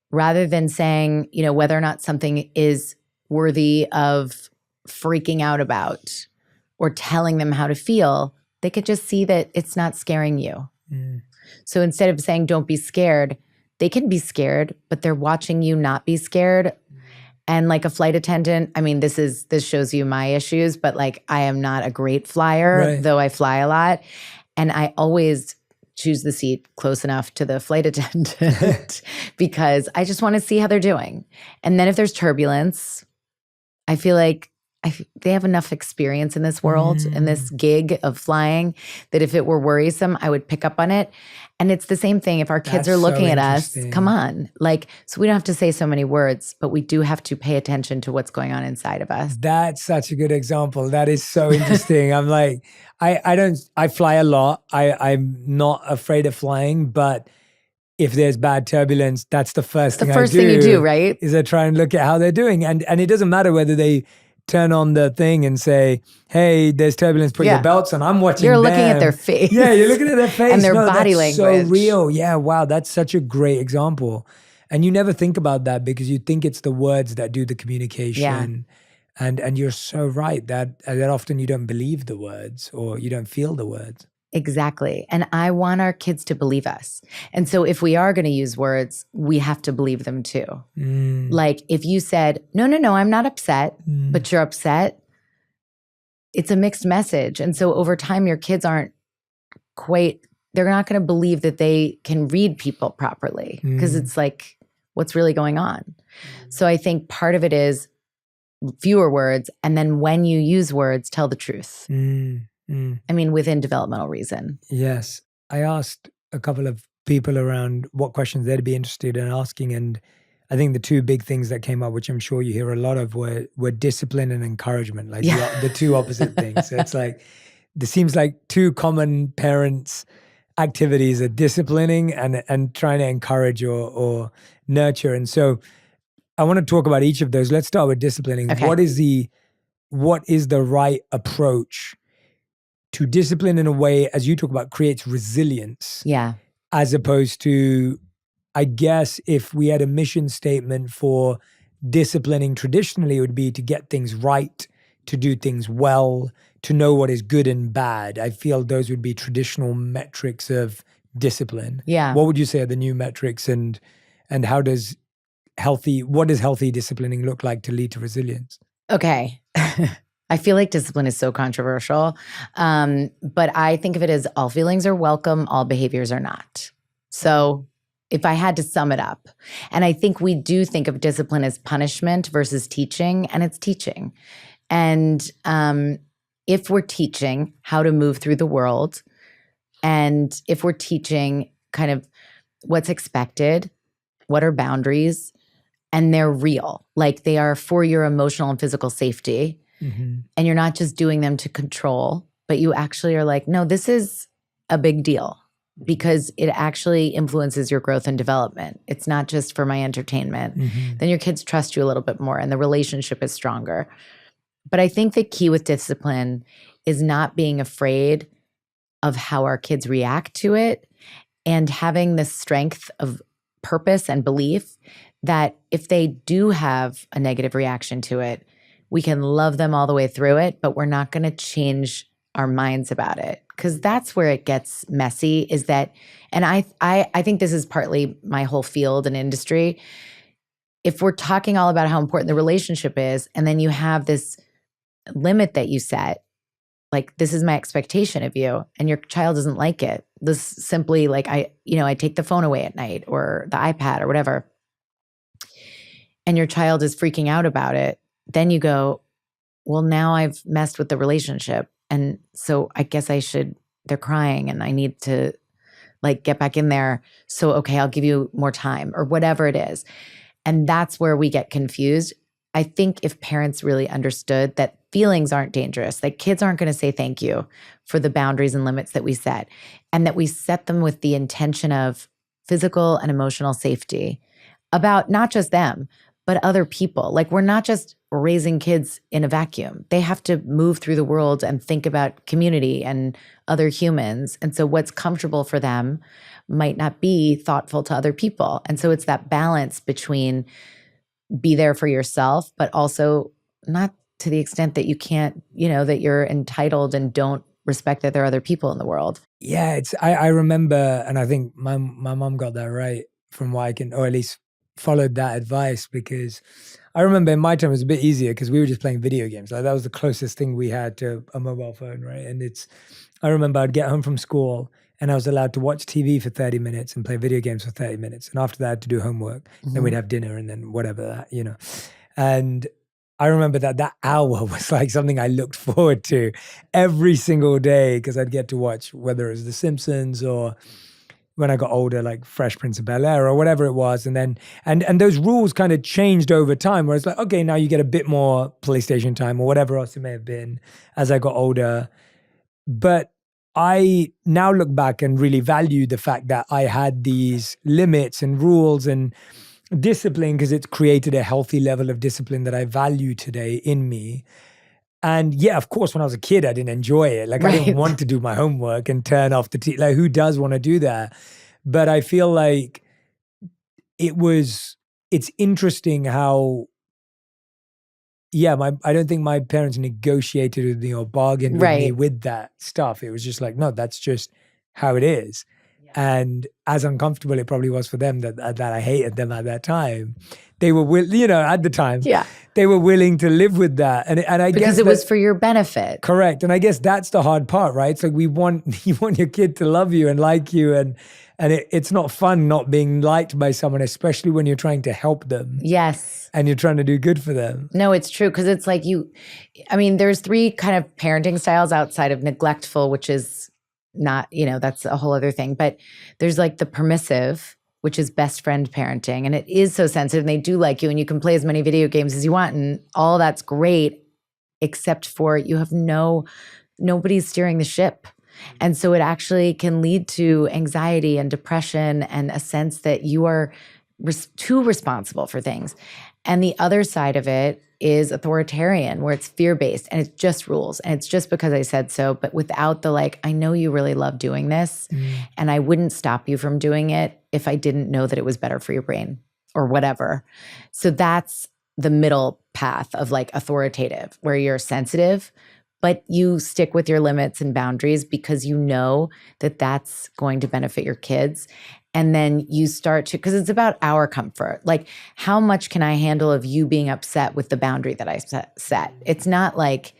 rather than saying, you know, whether or not something is worthy of freaking out about or telling them how to feel, they could just see that it's not scaring you. So instead of saying, don't be scared, they can be scared, but they're watching you not be scared. And like a flight attendant, I mean, this shows you my issues, but like I am not a great flyer, though I fly a lot. And I always choose the seat close enough to the flight attendant because I just want to see how they're doing. And then if there's turbulence, I feel like they have enough experience in this world, in this gig of flying, that if it were worrisome, I would pick up on it. And it's the same thing if our kids That's are looking so at us, interesting. come on. Like, so we don't have to say so many words, but we do have to pay attention to what's going on inside of us. That's such a good example. That is so interesting. I'm like, I fly a lot. I'm not afraid of flying, but if there's bad turbulence, that's the first thing I do. The first thing you do, right? Is I try and look at how they're doing. And it doesn't matter whether they turn on the thing and say, hey, there's turbulence, put your belts on. I'm watching You're looking them. at their face. Yeah, you're looking at their face. And their No, body that's language. so real. Yeah, wow, that's such a great example. And you never think about that because you think it's the words that do the communication. And you're so right that often you don't believe the words or you don't feel the words. Exactly. And I want our kids to believe us. And so if we are going to use words, we have to believe them too. Like if you said, no, I'm not upset, but you're upset, it's a mixed message. And so over time, your kids they're not going to believe that they can read people properly because it's like, what's really going on? So I think part of it is fewer words. And then when you use words, tell the truth. I mean, within developmental reason. Yes. I asked a couple of people around what questions they'd be interested in asking. And I think the two big things that came up, which I'm sure you hear a lot of, were discipline and encouragement, like the two opposite things. So it's like, there seems like two common parents' activities are disciplining and trying to encourage or nurture. And so I want to talk about each of those. Let's start with disciplining. Okay. What is the right approach to discipline in a way, as you talk about, creates resilience? Yeah. As opposed to, I guess, if we had a mission statement for disciplining traditionally, it would be to get things right, to do things well, to know what is good and bad. I feel those would be traditional metrics of discipline. Yeah. What would you say are the new metrics, and what does healthy disciplining look like to lead to resilience? Okay. I feel like discipline is so controversial, but I think of it as all feelings are welcome, all behaviors are not. So if I had to sum it up, and I think we do think of discipline as punishment versus teaching, and it's teaching. And if we're teaching how to move through the world, and if we're teaching kind of what's expected, what are boundaries, and they're real, like they are for your emotional and physical safety, and you're not just doing them to control, but you actually are like, no, this is a big deal because it actually influences your growth and development. It's not just for my entertainment. Then your kids trust you a little bit more and the relationship is stronger. But I think the key with discipline is not being afraid of how our kids react to it and having the strength of purpose and belief that if they do have a negative reaction to it, we can love them all the way through it, but we're not going to change our minds about it. Because that's where it gets messy, is that, and I think this is partly my whole field and industry. If we're talking all about how important the relationship is, and then you have this limit that you set, like, this is my expectation of you, and your child doesn't like it. This simply, like, I take the phone away at night or the iPad or whatever, and your child is freaking out about it, then you go, well, now I've messed with the relationship. And so I guess they're crying and I need to like get back in there. So, okay, I'll give you more time or whatever it is. And that's where we get confused. I think if parents really understood that feelings aren't dangerous, that kids aren't going to say thank you for the boundaries and limits that we set, and that we set them with the intention of physical and emotional safety about not just them, but other people. Like, we're not just raising kids in a vacuum. They have to move through the world and think about community and other humans. And so what's comfortable for them might not be thoughtful to other people. And so it's that balance between be there for yourself, but also not to the extent that you can't, that you're entitled and don't respect that there are other people in the world. Yeah, I remember, and I think my mom got that right from what I can, or at least followed that advice, because I remember in my time it was a bit easier because we were just playing video games. Like, that was the closest thing we had to a mobile phone, right? And I remember I'd get home from school and I was allowed to watch TV for 30 minutes and play video games for 30 minutes. And after that, I had to do homework. Then we'd have dinner and then whatever that, And I remember that hour was like something I looked forward to every single day because I'd get to watch whether it was The Simpsons or when I got older, like Fresh Prince of Bel-Air or whatever it was. And then, and those rules kind of changed over time where it's like, okay, now you get a bit more PlayStation time or whatever else it may have been as I got older. But I now look back and really value the fact that I had these limits and rules and discipline because it's created a healthy level of discipline that I value today in me. And yeah, of course, when I was a kid, I didn't enjoy it. Like I didn't want to do my homework and turn off the TV. Like who does want to do that? But I feel like it's interesting how, yeah, I don't think my parents negotiated with me or bargained with me with that stuff. It was just like, no, that's just how it is. And as uncomfortable it probably was for them that I hated them at that time, they were at the time, they were willing to live with that, and I guess because it was for your benefit. Correct, and I guess that's the hard part, right? It's like you want your kid to love you and like you, and it's not fun not being liked by someone, especially when you're trying to help them. Yes, and you're trying to do good for them. No, it's true because it's like there's three kind of parenting styles outside of neglectful, which is not, that's a whole other thing. But there's like the permissive, which is best friend parenting. And it is so sensitive and they do like you and you can play as many video games as you want and all that's great, except for you have nobody's steering the ship. And so it actually can lead to anxiety and depression and a sense that you are too responsible for things. And the other side of it is authoritarian, where it's fear-based and it's just rules. And it's just because I said so, but without the I know you really love doing this and I wouldn't stop you from doing it if I didn't know that it was better for your brain or whatever. So that's the middle path of authoritative, where you're sensitive, but you stick with your limits and boundaries because you know that that's going to benefit your kids. And then you start to, because it's about our comfort. Like, how much can I handle of you being upset with the boundary that I set? It's not like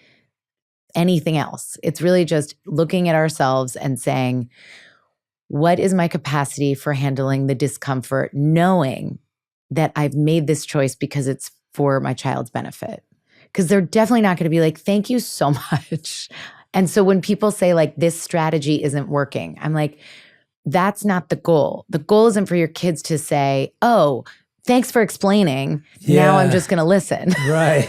anything else. It's really just looking at ourselves and saying, what is my capacity for handling the discomfort, knowing that I've made this choice because it's for my child's benefit? Because they're definitely not going to be like, thank you so much. And so when people say this strategy isn't working, I'm like, that's not the goal. The goal isn't for your kids to say, oh, thanks for explaining. Yeah. Now I'm just going to listen. Right.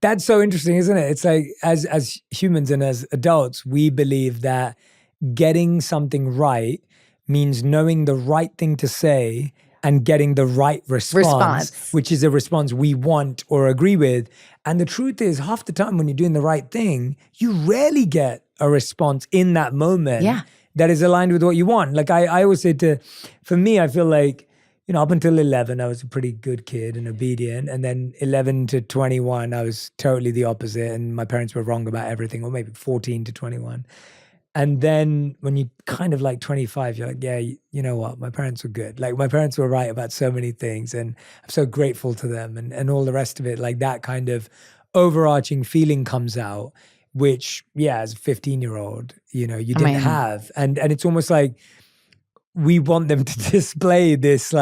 That's so interesting, isn't it? It's like as humans and as adults, we believe that getting something right means knowing the right thing to say and getting the right response, which is a response we want or agree with. And the truth is, half the time when you're doing the right thing, you rarely get a response in that moment. Yeah. That is aligned with what you want. Like I always say for me, I feel like, up until 11, I was a pretty good kid and obedient. And then 11 to 21, I was totally the opposite. And my parents were wrong about everything, or maybe 14 to 21. And then when you kind of 25, you're like, yeah, you know what? My parents were good. Like my parents were right about so many things. And I'm so grateful to them and all the rest of it. Like that kind of overarching feeling comes out, which, yeah, as a 15-year-old, you didn't have. And it's almost like we want them to display this,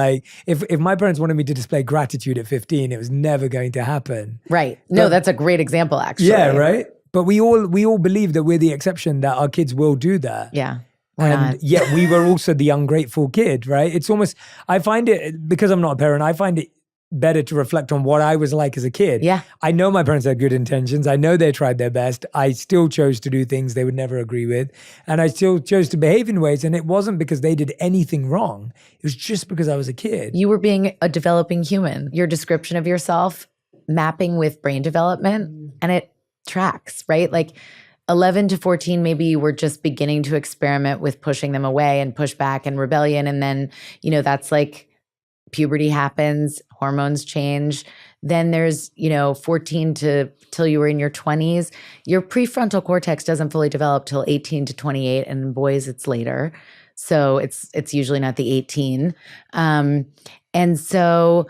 if my parents wanted me to display gratitude at 15, it was never going to happen. Right. No, that's a great example, actually. Yeah, right? But we all believe that we're the exception, that our kids will do that. Yeah. And yet we were also the ungrateful kid, right? It's almost, I find it, because I'm not a parent, I find it better to reflect on what I was like as a kid. Yeah. I know my parents had good intentions. I know they tried their best. I still chose to do things they would never agree with. And I still chose to behave in ways. And it wasn't because they did anything wrong. It was just because I was a kid. You were being a developing human. Your description of yourself mapping with brain development, and it tracks, right? 11 to 14, maybe you were just beginning to experiment with pushing them away and pushback and rebellion. And then, that's puberty happens, hormones change. Then there's, 14 to till you were in your 20s. Your prefrontal cortex doesn't fully develop till 18 to 28, and in boys it's later. So it's usually not the 18. And so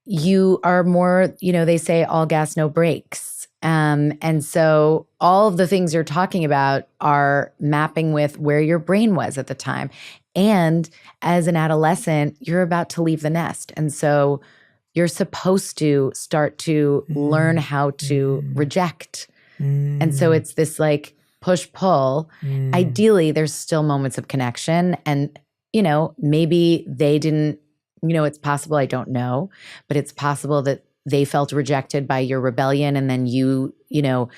you are more, they say all gas, no brakes. And so all of the things you're talking about are mapping with where your brain was at the time. And as an adolescent, you're about to leave the nest. And so you're supposed to start to learn how to reject. And so it's this like push-pull. Ideally, there's still moments of connection. And, you know, maybe they didn't, you know, it's possible, I don't know, but it's possible that they felt rejected by your rebellion, and then you know,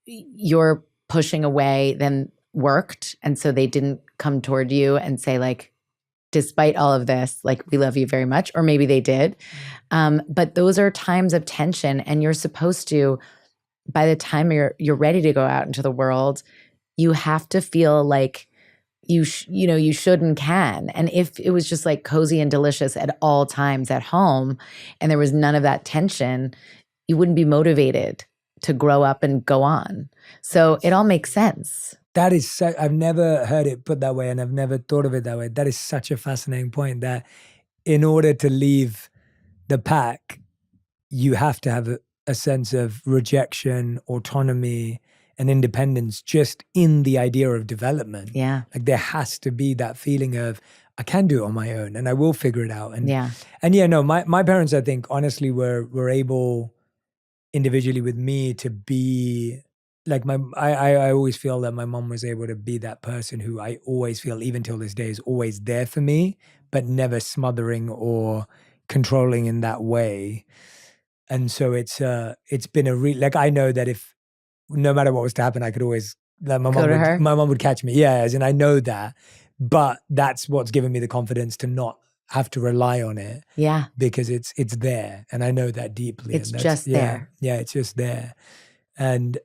your pushing away then worked. And so they didn't come toward you and say like, despite all of this, like, we love you very much, or maybe they did. But those are times of tension, and you're supposed to, by the time you're ready to go out into the world, you have to feel like you know, you should and can. And if it was just like cozy and delicious at all times at home, and there was none of that tension, you wouldn't be motivated to grow up and go on. So it all makes sense. That is so, I've never heard it put that way, and I've never thought of it that way. That is such a fascinating point, that in order to leave the pack, you have to have a sense of rejection, autonomy, and independence just in the idea of development. Yeah. Like there has to be that feeling of, I can do it on my own and I will figure it out. And yeah, no, my parents, I think, honestly, were able individually with me to be like I always feel that my mom was able to be that person who I always feel, even till this day, is always there for me, but never smothering or controlling in that way. And so it's been like, I know that if no matter what was to happen, I could always, like my mom would catch me. Yeah, as in I know that, but that's what's given me the confidence to not have to rely on it. Yeah. Because it's there, and I know that deeply. It's just there. Yeah, it's just there. And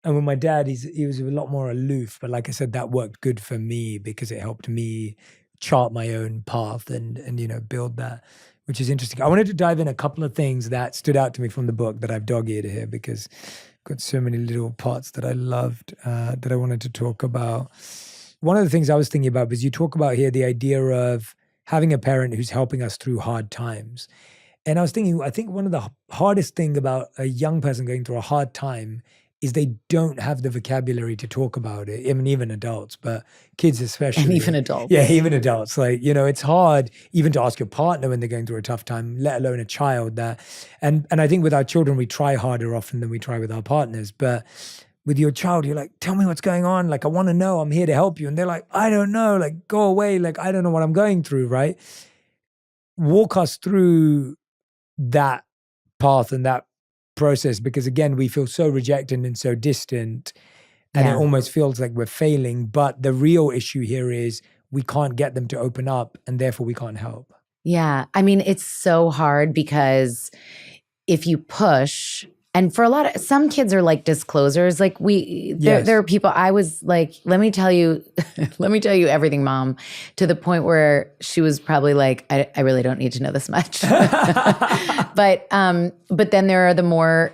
with my dad, he was a lot more aloof, but like I said, that worked good for me because it helped me chart my own path and you know, build that, which is interesting. I wanted to dive in a couple of things that stood out to me from the book that I've dog-eared here, because I've got so many little parts that I loved that I wanted to talk about. One of the things I was thinking about was you talk about here the idea of having a parent who's helping us through hard times. And I was thinking, I think one of the hardest thing about a young person going through a hard time is they don't have the vocabulary to talk about it. I mean, even adults, but kids especially. And even adults. Yeah, even adults. Like, you know, it's hard even to ask your partner when they're going through a tough time, let alone a child. That, and I think with our children, we try harder often than we try with our partners. But with your child, you're like, tell me what's going on. Like, I want to know. I'm here to help you. And they're like, I don't know. Like, go away. Like, I don't know what I'm going through, right? Walk us through that path and that process, because again, we feel so rejected and so distant, and it almost feels like we're failing. But the real issue here is we can't get them to open up, and therefore we can't help. Yeah. I mean, it's so hard because if you push, and for some kids are like disclosers. Like there are people, I was like, let me tell you everything, Mom, to the point where she was probably like, I really don't need to know this much. But then there are the more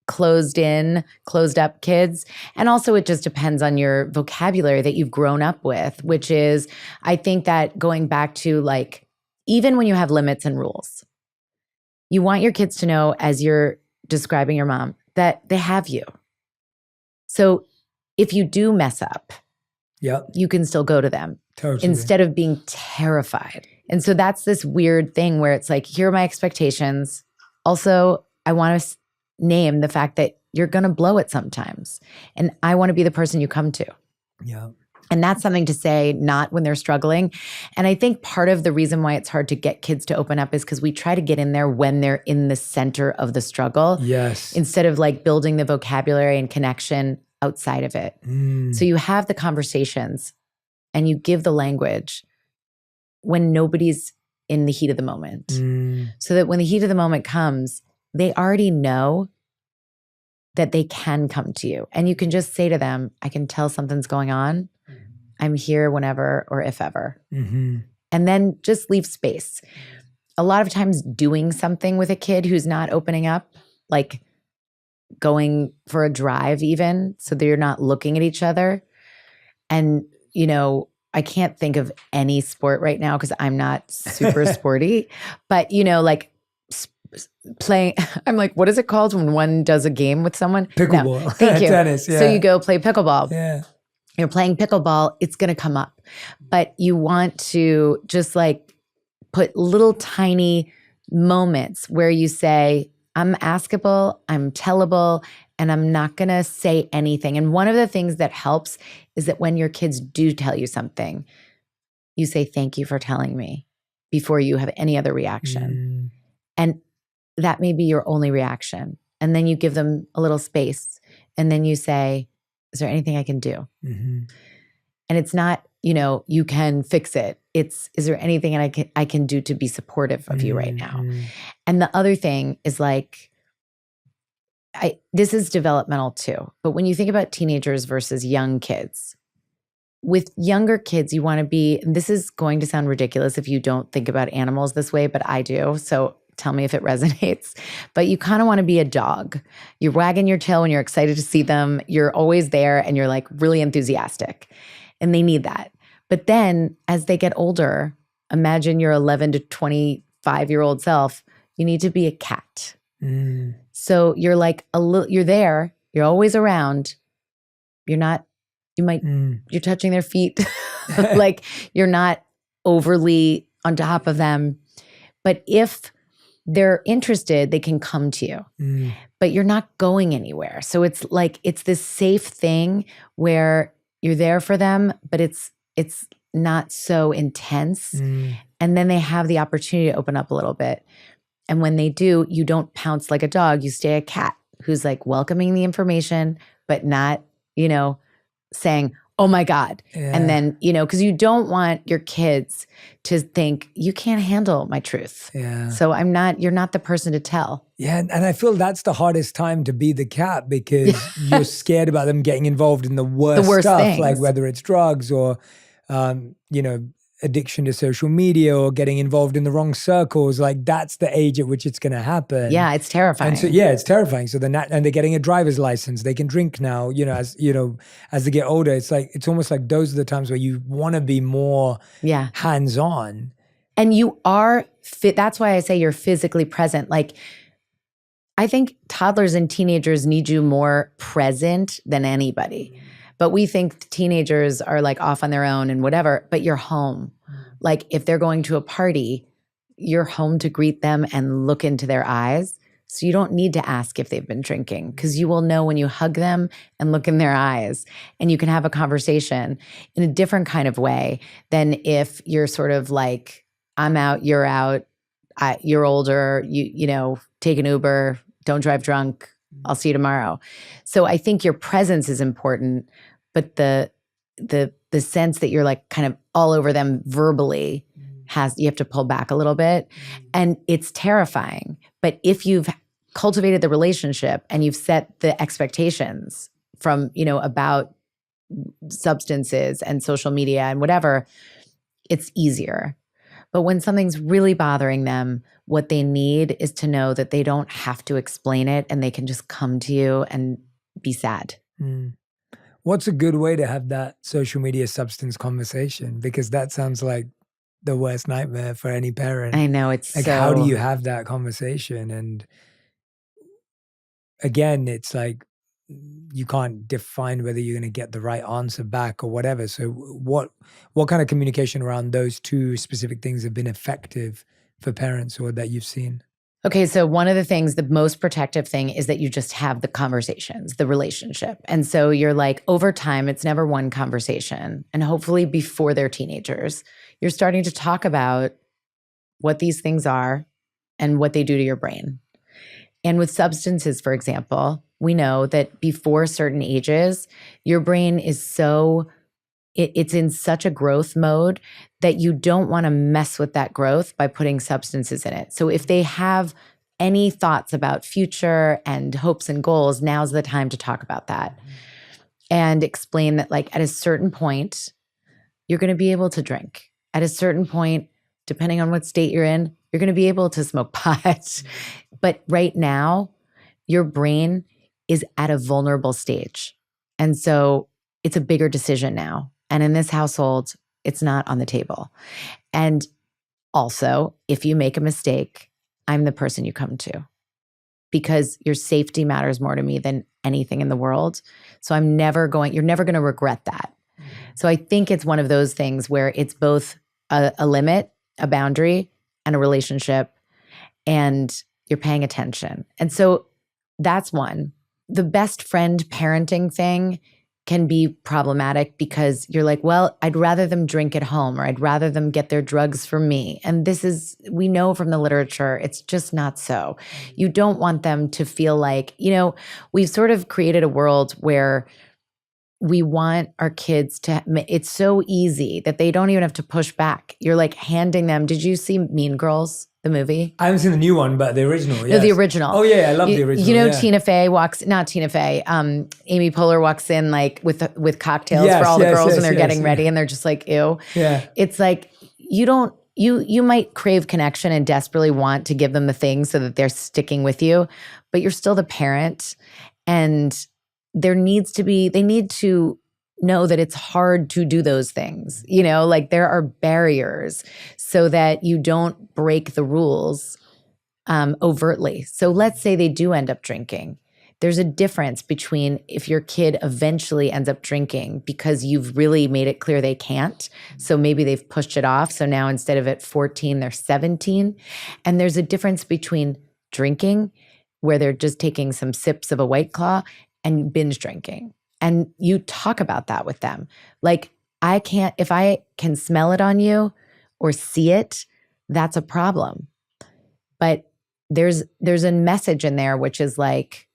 closed up kids. And also it just depends on your vocabulary that you've grown up with, which is, I think that going back to like, even when you have limits and rules, you want your kids to know, as you're describing your mom, that they have you. So if you do mess up, you can still go to them instead of being terrified. And so that's this weird thing where it's like, here are my expectations. Also, I want to name the fact that you're going to blow it sometimes. And I want to be the person you come to. Yeah. And that's something to say, not when they're struggling. And I think part of the reason why it's hard to get kids to open up is because we try to get in there when they're in the center of the struggle. Yes. Instead of like building the vocabulary and connection outside of it. So you have the conversations and you give the language when nobody's in the heat of the moment. So that when the heat of the moment comes, they already know that they can come to you. And you can just say to them, I can tell something's going on. I'm here whenever or if ever. And then just leave space. A lot of times doing something with a kid who's not opening up, like going for a drive even, so that you're not looking at each other. And, you know, I can't think of any sport right now because I'm not super sporty, but, you know, like playing, I'm like, what is it called when one does a game with someone? Pickleball. No, thank you. Tennis, yeah. So you go play pickleball. Yeah. You're playing pickleball, it's going to come up. But you want to just like put little tiny moments where you say, I'm askable, I'm tellable, and I'm not going to say anything. And one of the things that helps is that when your kids do tell you something, you say, thank you for telling me before you have any other reaction. And that may be your only reaction. And then you give them a little space. And then you say, is there anything I can do? And it's not, you can fix it. It's, is there anything I can do to be supportive of you right now? And the other thing is like, this is developmental too. But when you think about teenagers versus young kids, with younger kids, you want to be, and this is going to sound ridiculous if you don't think about animals this way, but I do. So tell me if it resonates. But you kind of want to be a dog. You're wagging your tail when you're excited to see them. You're always there and you're like really enthusiastic. And they need that. But then as they get older, imagine your 11 to 25-year-old self, you need to be a cat. So you're like you're there, you're always around. You're touching their feet. Like you're not overly on top of them. But if they're interested, they can come to you. But you're not going anywhere. So it's like, it's this safe thing where you're there for them, but it's not so intense. And then they have the opportunity to open up a little bit. And when they do, you don't pounce like a dog. You stay a cat who's like welcoming the information, but not, saying, oh my God. Yeah. And then, because you don't want your kids to think you can't handle my truth. Yeah. So you're not the person to tell. Yeah. And I feel that's the hardest time to be the cat because you're scared about them getting involved in the worst stuff, things. Like whether it's drugs or, addiction to social media or getting involved in the wrong circles. Like that's the age at which it's going to happen. Yeah, it's terrifying. And so, it's terrifying. So and they're getting a driver's license. They can drink now, as they get older. It's like, it's almost like those are the times where you want to be more hands-on. And you are fit. That's why I say you're physically present. Like, I think toddlers and teenagers need you more present than anybody. But we think teenagers are like off on their own and whatever, but you're home. Like if they're going to a party, you're home to greet them and look into their eyes. So you don't need to ask if they've been drinking because you will know when you hug them and look in their eyes and you can have a conversation in a different kind of way than if you're sort of like, I'm out, you're older, you take an Uber, don't drive drunk. I'll see you tomorrow. So I think your presence is important, but the sense that you're like kind of all over them verbally you have to pull back a little bit. And it's terrifying. But if you've cultivated the relationship and you've set the expectations from, about substances and social media and whatever, it's easier. But when something's really bothering them, what they need is to know that they don't have to explain it and they can just come to you and be sad. What's a good way to have that social media substance conversation? Because that sounds like the worst nightmare for any parent. I know, it's like, how do you have that conversation? And again, it's like, you can't define whether you're going to get the right answer back or whatever. So what kind of communication around those two specific things have been effective for parents or that you've seen? Okay, so one of the things, the most protective thing is that you just have the conversations, the relationship. And so you're like, over time, it's never one conversation. And hopefully before they're teenagers, you're starting to talk about what these things are and what they do to your brain. And with substances, for example, we know that before certain ages, your brain is it's in such a growth mode that you don't want to mess with that growth by putting substances in it. So if they have any thoughts about future and hopes and goals, now's the time to talk about that and explain that like at a certain point, you're going to be able to drink. At a certain point, depending on what state you're in, you're going to be able to smoke pot. But right now, your brain is at a vulnerable stage. And so it's a bigger decision now. And in this household, it's not on the table. And also, if you make a mistake, I'm the person you come to because your safety matters more to me than anything in the world. So you're never going to regret that. So I think it's one of those things where it's both a limit, a boundary, and a relationship. and you're paying attention. And so that's one. The best friend parenting thing can be problematic because you're like, well, I'd rather them drink at home, or I'd rather them get their drugs from me. And this is, we know from the literature, it's just not so. You don't want them to feel like, we've sort of created a world where we want our kids to, it's so easy that they don't even have to push back. You're like handing them, did you see Mean Girls, the movie? I haven't seen the new one, but the original, yes. No, the original. Oh yeah, I love the original. Tina Fey Amy Poehler walks in like with cocktails for all the girls when they're getting ready, and they're just like, ew. Yeah. It's like, you might crave connection and desperately want to give them the thing so that they're sticking with you, but you're still the parent, and they need to know that it's hard to do those things. Like there are barriers so that you don't break the rules overtly. So let's say they do end up drinking. There's a difference between if your kid eventually ends up drinking because you've really made it clear they can't. So maybe they've pushed it off. So now instead of at 14, they're 17. And there's a difference between drinking, where they're just taking some sips of a White Claw, and binge drinking. And you talk about that with them. Like, if I can smell it on you or see it, that's a problem. But there's a message in there, which is like,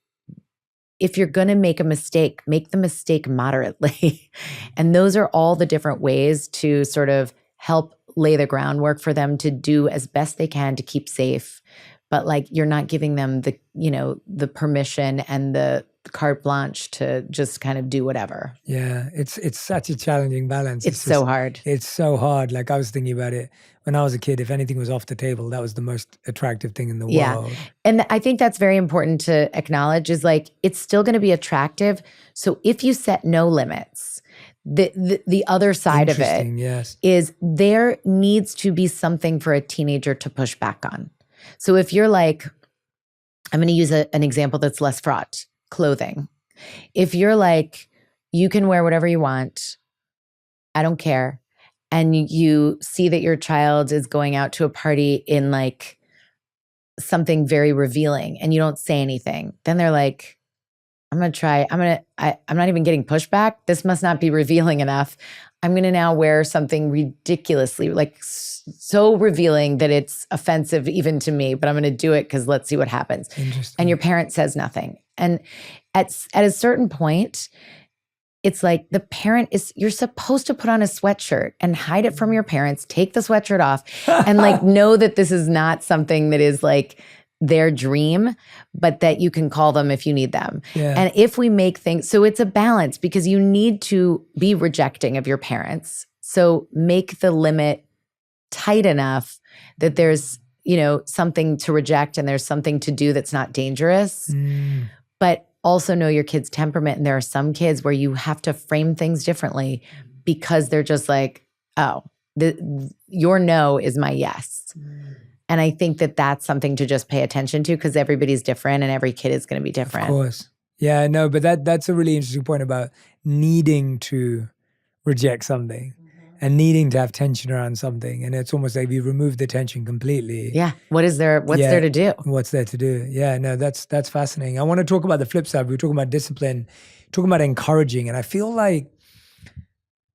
if you're going to make a mistake, make the mistake moderately. And those are all the different ways to sort of help lay the groundwork for them to do as best they can to keep safe. But like, you're not giving them the permission and the carte blanche to just kind of do whatever. Yeah, it's such a challenging balance. It's so hard. It's so hard. Like I was thinking about it when I was a kid. If anything was off the table, that was the most attractive thing in the world. And I think that's very important to acknowledge, is like, it's still going to be attractive. So if you set no limits, the other side of it is there needs to be something for a teenager to push back on. So if you're like, I'm going to use an example that's less fraught, clothing. If you're like, you can wear whatever you want, I don't care, and you see that your child is going out to a party in like something very revealing and you don't say anything, then they're like, I'm not even getting pushback. This must not be revealing enough. I'm going to now wear something ridiculously, like so revealing that it's offensive even to me, but I'm going to do it because let's see what happens. And your parent says nothing. And at a certain point, it's like you're supposed to put on a sweatshirt and hide it from your parents, take the sweatshirt off and like know that this is not something that is like their dream, but that you can call them if you need them. Yeah. And if we make things, so it's a balance because you need to be rejecting of your parents. So make the limit tight enough that there's, something to reject and there's something to do that's not dangerous. But also know your kid's temperament. And there are some kids where you have to frame things differently because they're just like, oh, your no is my yes. And I think that that's something to just pay attention to because everybody's different and every kid is going to be different. Of course. Yeah, no, but that's a really interesting point about needing to reject something and needing to have tension around something. And it's almost like you remove the tension completely. Yeah. What's there to do? What's there to do? Yeah, no, that's fascinating. I want to talk about the flip side. We were talking about discipline, talking about encouraging. And I feel like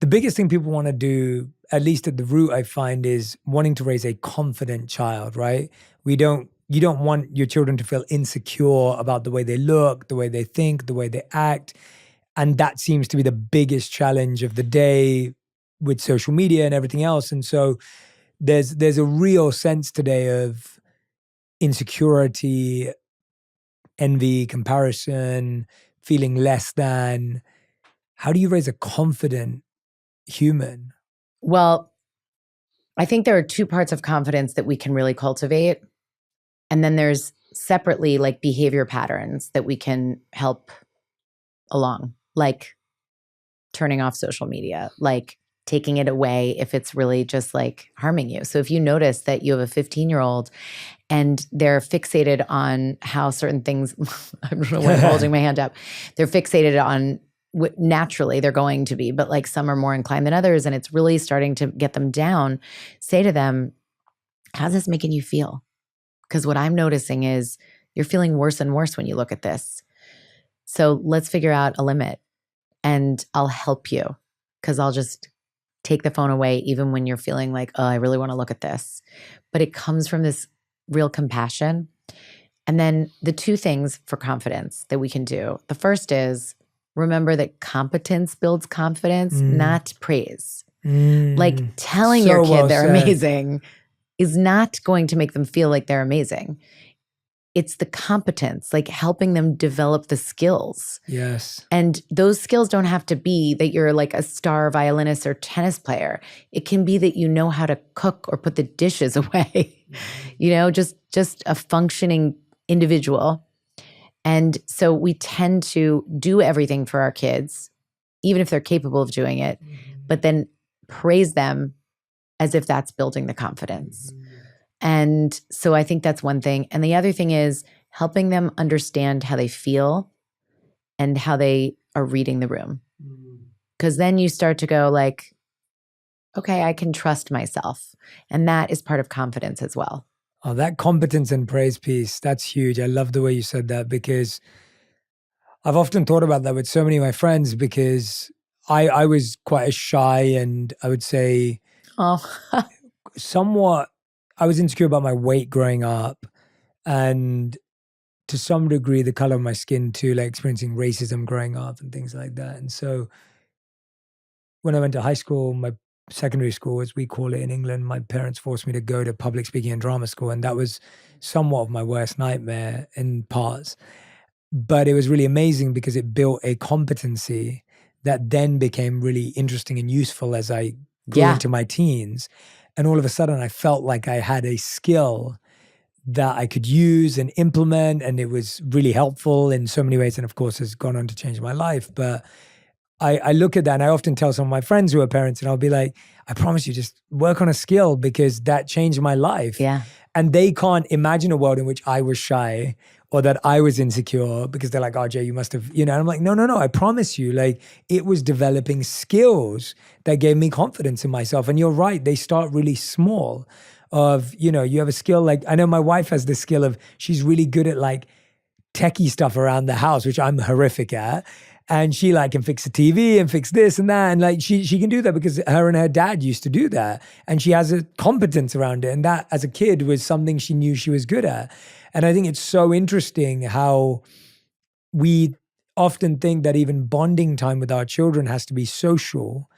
the biggest thing people want to do, at least at the root, I find, is wanting to raise a confident child, right? You don't want your children to feel insecure about the way they look, the way they think, the way they act. And that seems to be the biggest challenge of the day with social media and everything else. And so there's a real sense today of insecurity, envy, comparison, feeling less than. How do you raise a confident human? Well, I think there are two parts of confidence that we can really cultivate. And then there's separately like behavior patterns that we can help along, like turning off social media, like taking it away if it's really just like harming you. So if you notice that you have a 15-year-old and they're fixated on how certain things, I don't know why I'm holding my hand up, they're fixated on naturally they're going to be, but like some are more inclined than others and it's really starting to get them down, say to them, how's this making you feel? Because what I'm noticing is you're feeling worse and worse when you look at this. So let's figure out a limit and I'll help you because I'll just take the phone away even when you're feeling like, oh, I really want to look at this. But it comes from this real compassion. And then the two things for confidence that we can do. The first is remember that competence builds confidence, not praise. Like telling So your kid well they're said. amazing is not going to make them feel like they're amazing. It's the competence, like helping them develop the skills. Yes. And those skills don't have to be that you're like a star violinist or tennis player. It can be that you know how to cook or put the dishes away, just a functioning individual. And so we tend to do everything for our kids, even if they're capable of doing it, but then praise them as if that's building the confidence. And so I think that's one thing. And the other thing is helping them understand how they feel and how they are reading the room. Because then you start to go like, okay, I can trust myself. And that is part of confidence as well. Oh, that competence and praise piece, that's huge. I love the way you said that because I've often thought about that with so many of my friends because I was quite a shy and I would say somewhat, I was insecure about my weight growing up and to some degree the color of my skin too, like experiencing racism growing up and things like that. And so when I went to high school, my secondary school, as we call it in England, my parents forced me to go to public speaking and drama school. And that was somewhat of my worst nightmare in parts. But it was really amazing because it built a competency that then became really interesting and useful as I grew into my teens. And all of a sudden, I felt like I had a skill that I could use and implement. And it was really helpful in so many ways. And of course, has gone on to change my life. But I look at that and I often tell some of my friends who are parents and I'll be like, I promise you, just work on a skill because that changed my life. Yeah. And they can't imagine a world in which I was shy or that I was insecure because they're like, oh, Jay, you must have, and I'm like, no, I promise you, like it was developing skills that gave me confidence in myself. And you're right, they start really small of, you have a skill, like I know my wife has this skill of, she's really good at like techie stuff around the house, which I'm horrific at. And she like can fix the TV and fix this and that. And like she can do that because her and her dad used to do that. And she has a competence around it. And that as a kid was something she knew she was good at. And I think it's so interesting how we often think that even bonding time with our children has to be social.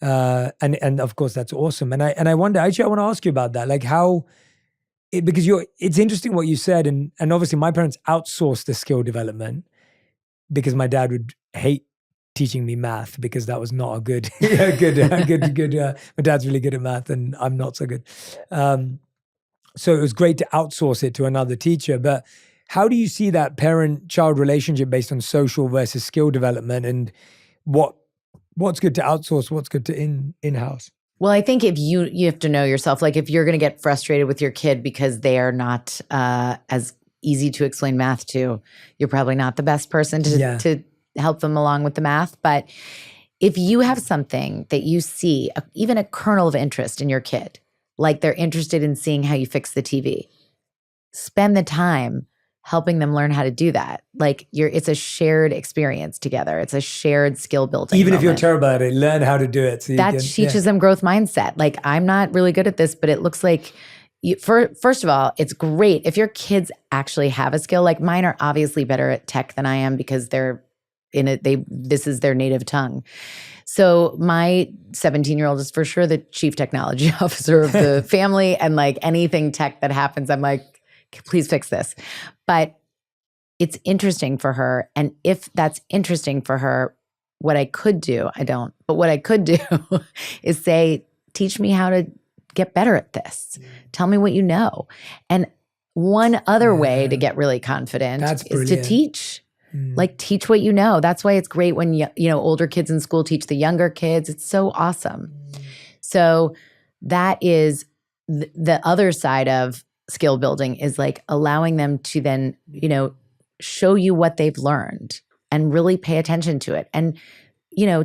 And of course that's awesome. And I wonder, actually I want to ask you about that. Like how, because it's interesting what you said. And obviously my parents outsourced the skill development because my dad would hate teaching me math because that was not a good, my dad's really good at math and I'm not so good. So it was great to outsource it to another teacher. But how do you see that parent-child relationship based on social versus skill development and what's good to outsource, what's good to in-house? Well, I think if you have to know yourself, like if you're going to get frustrated with your kid because they are not as easy to explain math to, you're probably not the best person to help them along with the math. But if you have something that you see, even a kernel of interest in your kid, like they're interested in seeing how you fix the TV, spend the time helping them learn how to do that. Like it's a shared experience together. It's a shared skill building. Even moment. if you're terrible at it, learn how to do it. So that teaches them growth mindset. Like I'm not really good at this, but it looks like first of all, it's great if your kids actually have a skill. Like mine are obviously better at tech than I am because they're in it. This is their native tongue. So my 17-year-old is for sure the chief technology officer of the family. And like anything tech that happens, I'm like, please fix this. But it's interesting for her. And if that's interesting for her, what I could do, I don't, but what I could do is say, teach me how to get better at this. Tell me what you know. And one other way to get really confident is to teach. Like teach what you know. That's why it's great when older kids in school teach the younger kids. It's so awesome. So that is the other side of skill building is like allowing them to then, show you what they've learned and really pay attention to it. And,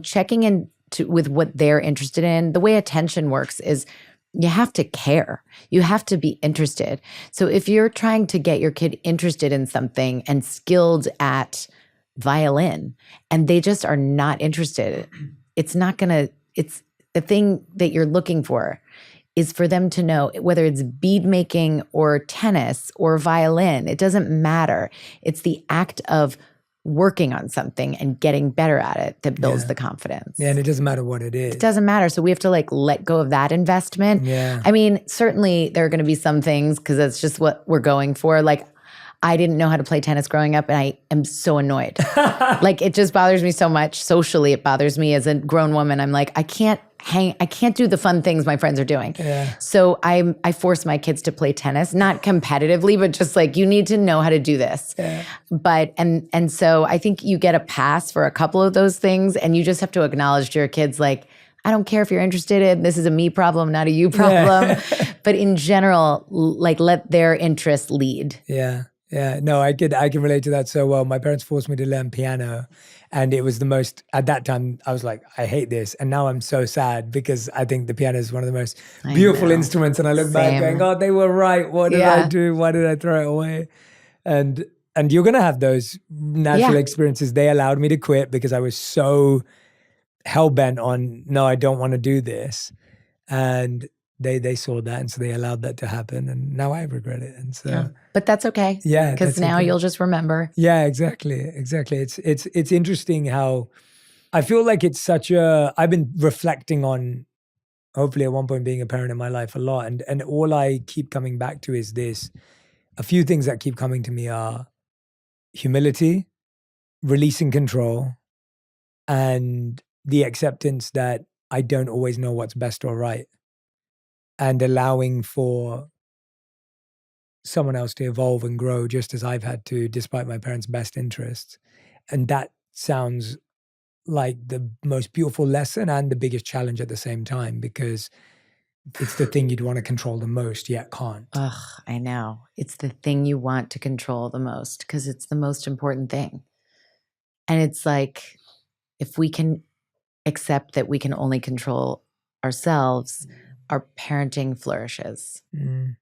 checking in with what they're interested in. The way attention works is you have to care. You have to be interested. So if you're trying to get your kid interested in something and skilled at violin and they just are not interested, it's the thing that you're looking for is for them to know whether it's bead making or tennis or violin, it doesn't matter. It's the act of working on something and getting better at it that builds the confidence. Yeah, and it doesn't matter what it is. It doesn't matter. So we have to let go of that investment. Yeah. I mean, certainly there are going to be some things because that's just what we're going for. Like, I didn't know how to play tennis growing up and I am so annoyed. It just bothers me so much. Socially, it bothers me as a grown woman. I'm like, I can't do the fun things my friends are doing. Yeah. So I force my kids to play tennis, not competitively, but just you need to know how to do this. Yeah. But, and so I think you get a pass for a couple of those things and you just have to acknowledge to your kids, I don't care if you're interested in, this is a me problem, not a you problem. Yeah. But in general, let their interests lead. Yeah. Yeah, no, I can relate to that so well. My parents forced me to learn piano and it was the most, at that time, I was like, I hate this. And now I'm so sad because I think the piano is one of the most beautiful instruments. And I look back going, oh, they were right. What did I do? Why did I throw it away? And you're going to have those natural experiences. They allowed me to quit because I was so hell-bent on, no, I don't want to do this. And they saw that, and so they allowed that to happen, and now I regret it. And so, but that's okay. Yeah, because now you'll just remember. Yeah, exactly. It's interesting how I feel like it's such a. I've been reflecting on, hopefully at one point being a parent in my life a lot, and all I keep coming back to is this. A few things that keep coming to me are humility, releasing control, and the acceptance that I don't always know what's best or right. And allowing for someone else to evolve and grow just as I've had to, despite my parents' best interests. And that sounds like the most beautiful lesson and the biggest challenge at the same time, because it's the thing you'd want to control the most, yet can't. Ugh, I know. It's the thing you want to control the most because it's the most important thing. And it's if we can accept that we can only control ourselves, our parenting flourishes. Mm.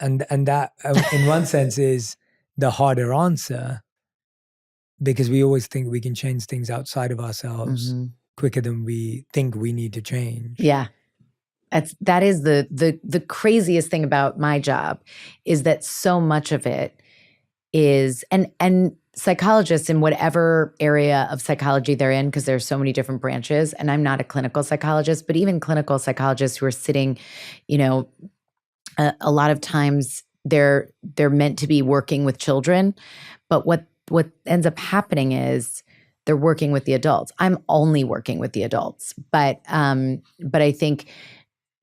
And that, in one sense, is the harder answer because we always think we can change things outside of ourselves quicker than we think we need to change. Yeah. That is the craziest thing about my job is that so much of it is, and psychologists in whatever area of psychology they're in, because there's so many different branches, and I'm not a clinical psychologist, but even clinical psychologists who are sitting, a lot of times they're meant to be working with children, but what ends up happening is they're working with the adults. I'm only working with the adults, but I think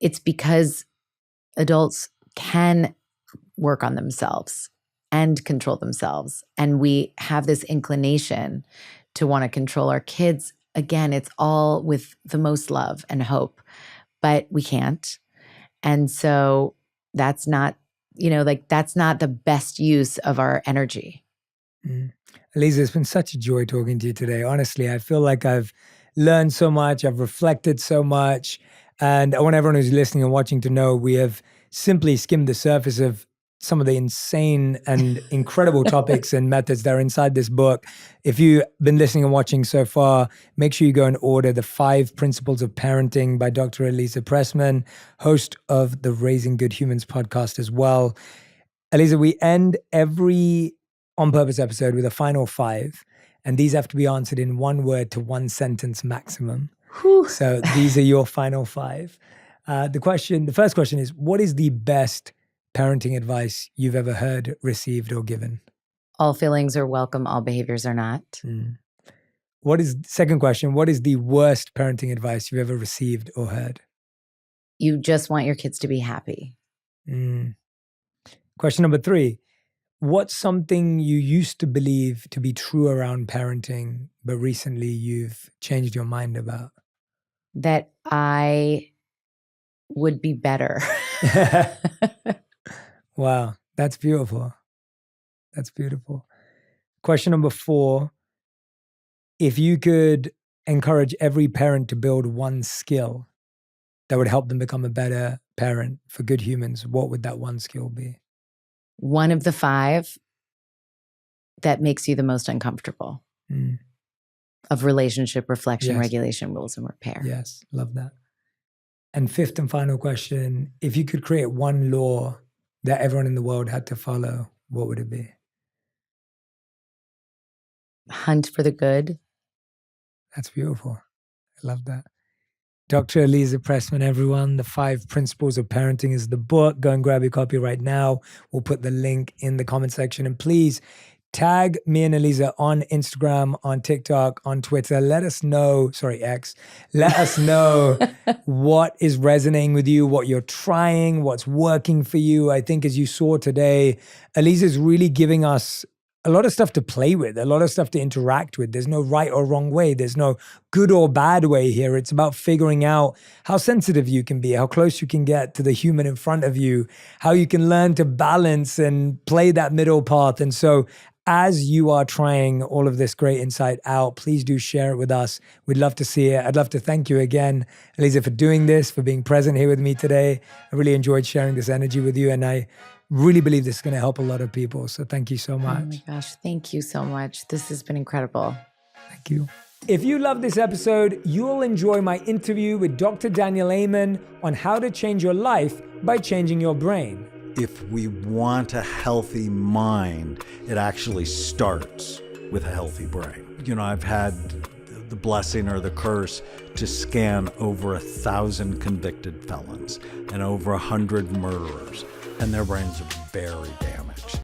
it's because adults can work on themselves and control themselves. And we have this inclination to want to control our kids. Again, it's all with the most love and hope, but we can't. And so that's not, that's not the best use of our energy. Aliza, it's been such a joy talking to you today. Honestly, I feel like I've learned so much. I've reflected so much. And I want everyone who's listening and watching to know we have simply skimmed the surface of some of the insane and incredible topics and methods that are inside this book. If you've been listening and watching so far, make sure you go and order The 5 Principles of Parenting by Dr. Aliza Pressman, host of the Raising Good Humans podcast as well. Aliza, we end every On Purpose episode with a final 5, and these have to be answered in 1 word to 1 sentence maximum. Whew. So these are your final 5. The first question is, what is the best parenting advice you've ever heard, received, or given? All feelings are welcome, all behaviors are not. Second question, what is the worst parenting advice you've ever received or heard? You just want your kids to be happy. Question number 3, what's something you used to believe to be true around parenting, but recently you've changed your mind about? That I would be better. Wow, that's beautiful. That's beautiful. Question number 4, if you could encourage every parent to build 1 skill that would help them become a better parent for good humans, what would that one skill be? One of the 5 that makes you the most uncomfortable of relationship, reflection, Yes. regulation, rules, and repair. Yes, love that. And 5th and final question, if you could create one law that everyone in the world had to follow, what would it be? Hunt for the good. That's beautiful. I love that. Dr. Eliza Pressman, everyone. The 5 Principles of Parenting is the book. Go and grab your copy right now. We'll put the link in the comment section. And please tag me and Eliza on Instagram, on TikTok, on Twitter. Let us know, X. Let us know what is resonating with you, what you're trying, what's working for you. I think as you saw today, Eliza is really giving us a lot of stuff to play with, a lot of stuff to interact with. There's no right or wrong way. There's no good or bad way here. It's about figuring out how sensitive you can be, how close you can get to the human in front of you, how you can learn to balance and play that middle path. And so as you are trying all of this great insight out, please do share it with us. We'd love to see it. I'd love to thank you again, Eliza, for doing this, for being present here with me today. I really enjoyed sharing this energy with you, and I really believe this is going to help a lot of people. So thank you so much. Oh my gosh, thank you so much. This has been incredible. Thank you. If you love this episode, you'll enjoy my interview with Dr. Daniel Amen on how to change your life by changing your brain. If we want a healthy mind, it actually starts with a healthy brain. You know, I've had the blessing or the curse to scan over 1,000 convicted felons and over 100 murderers, and their brains are very damaged.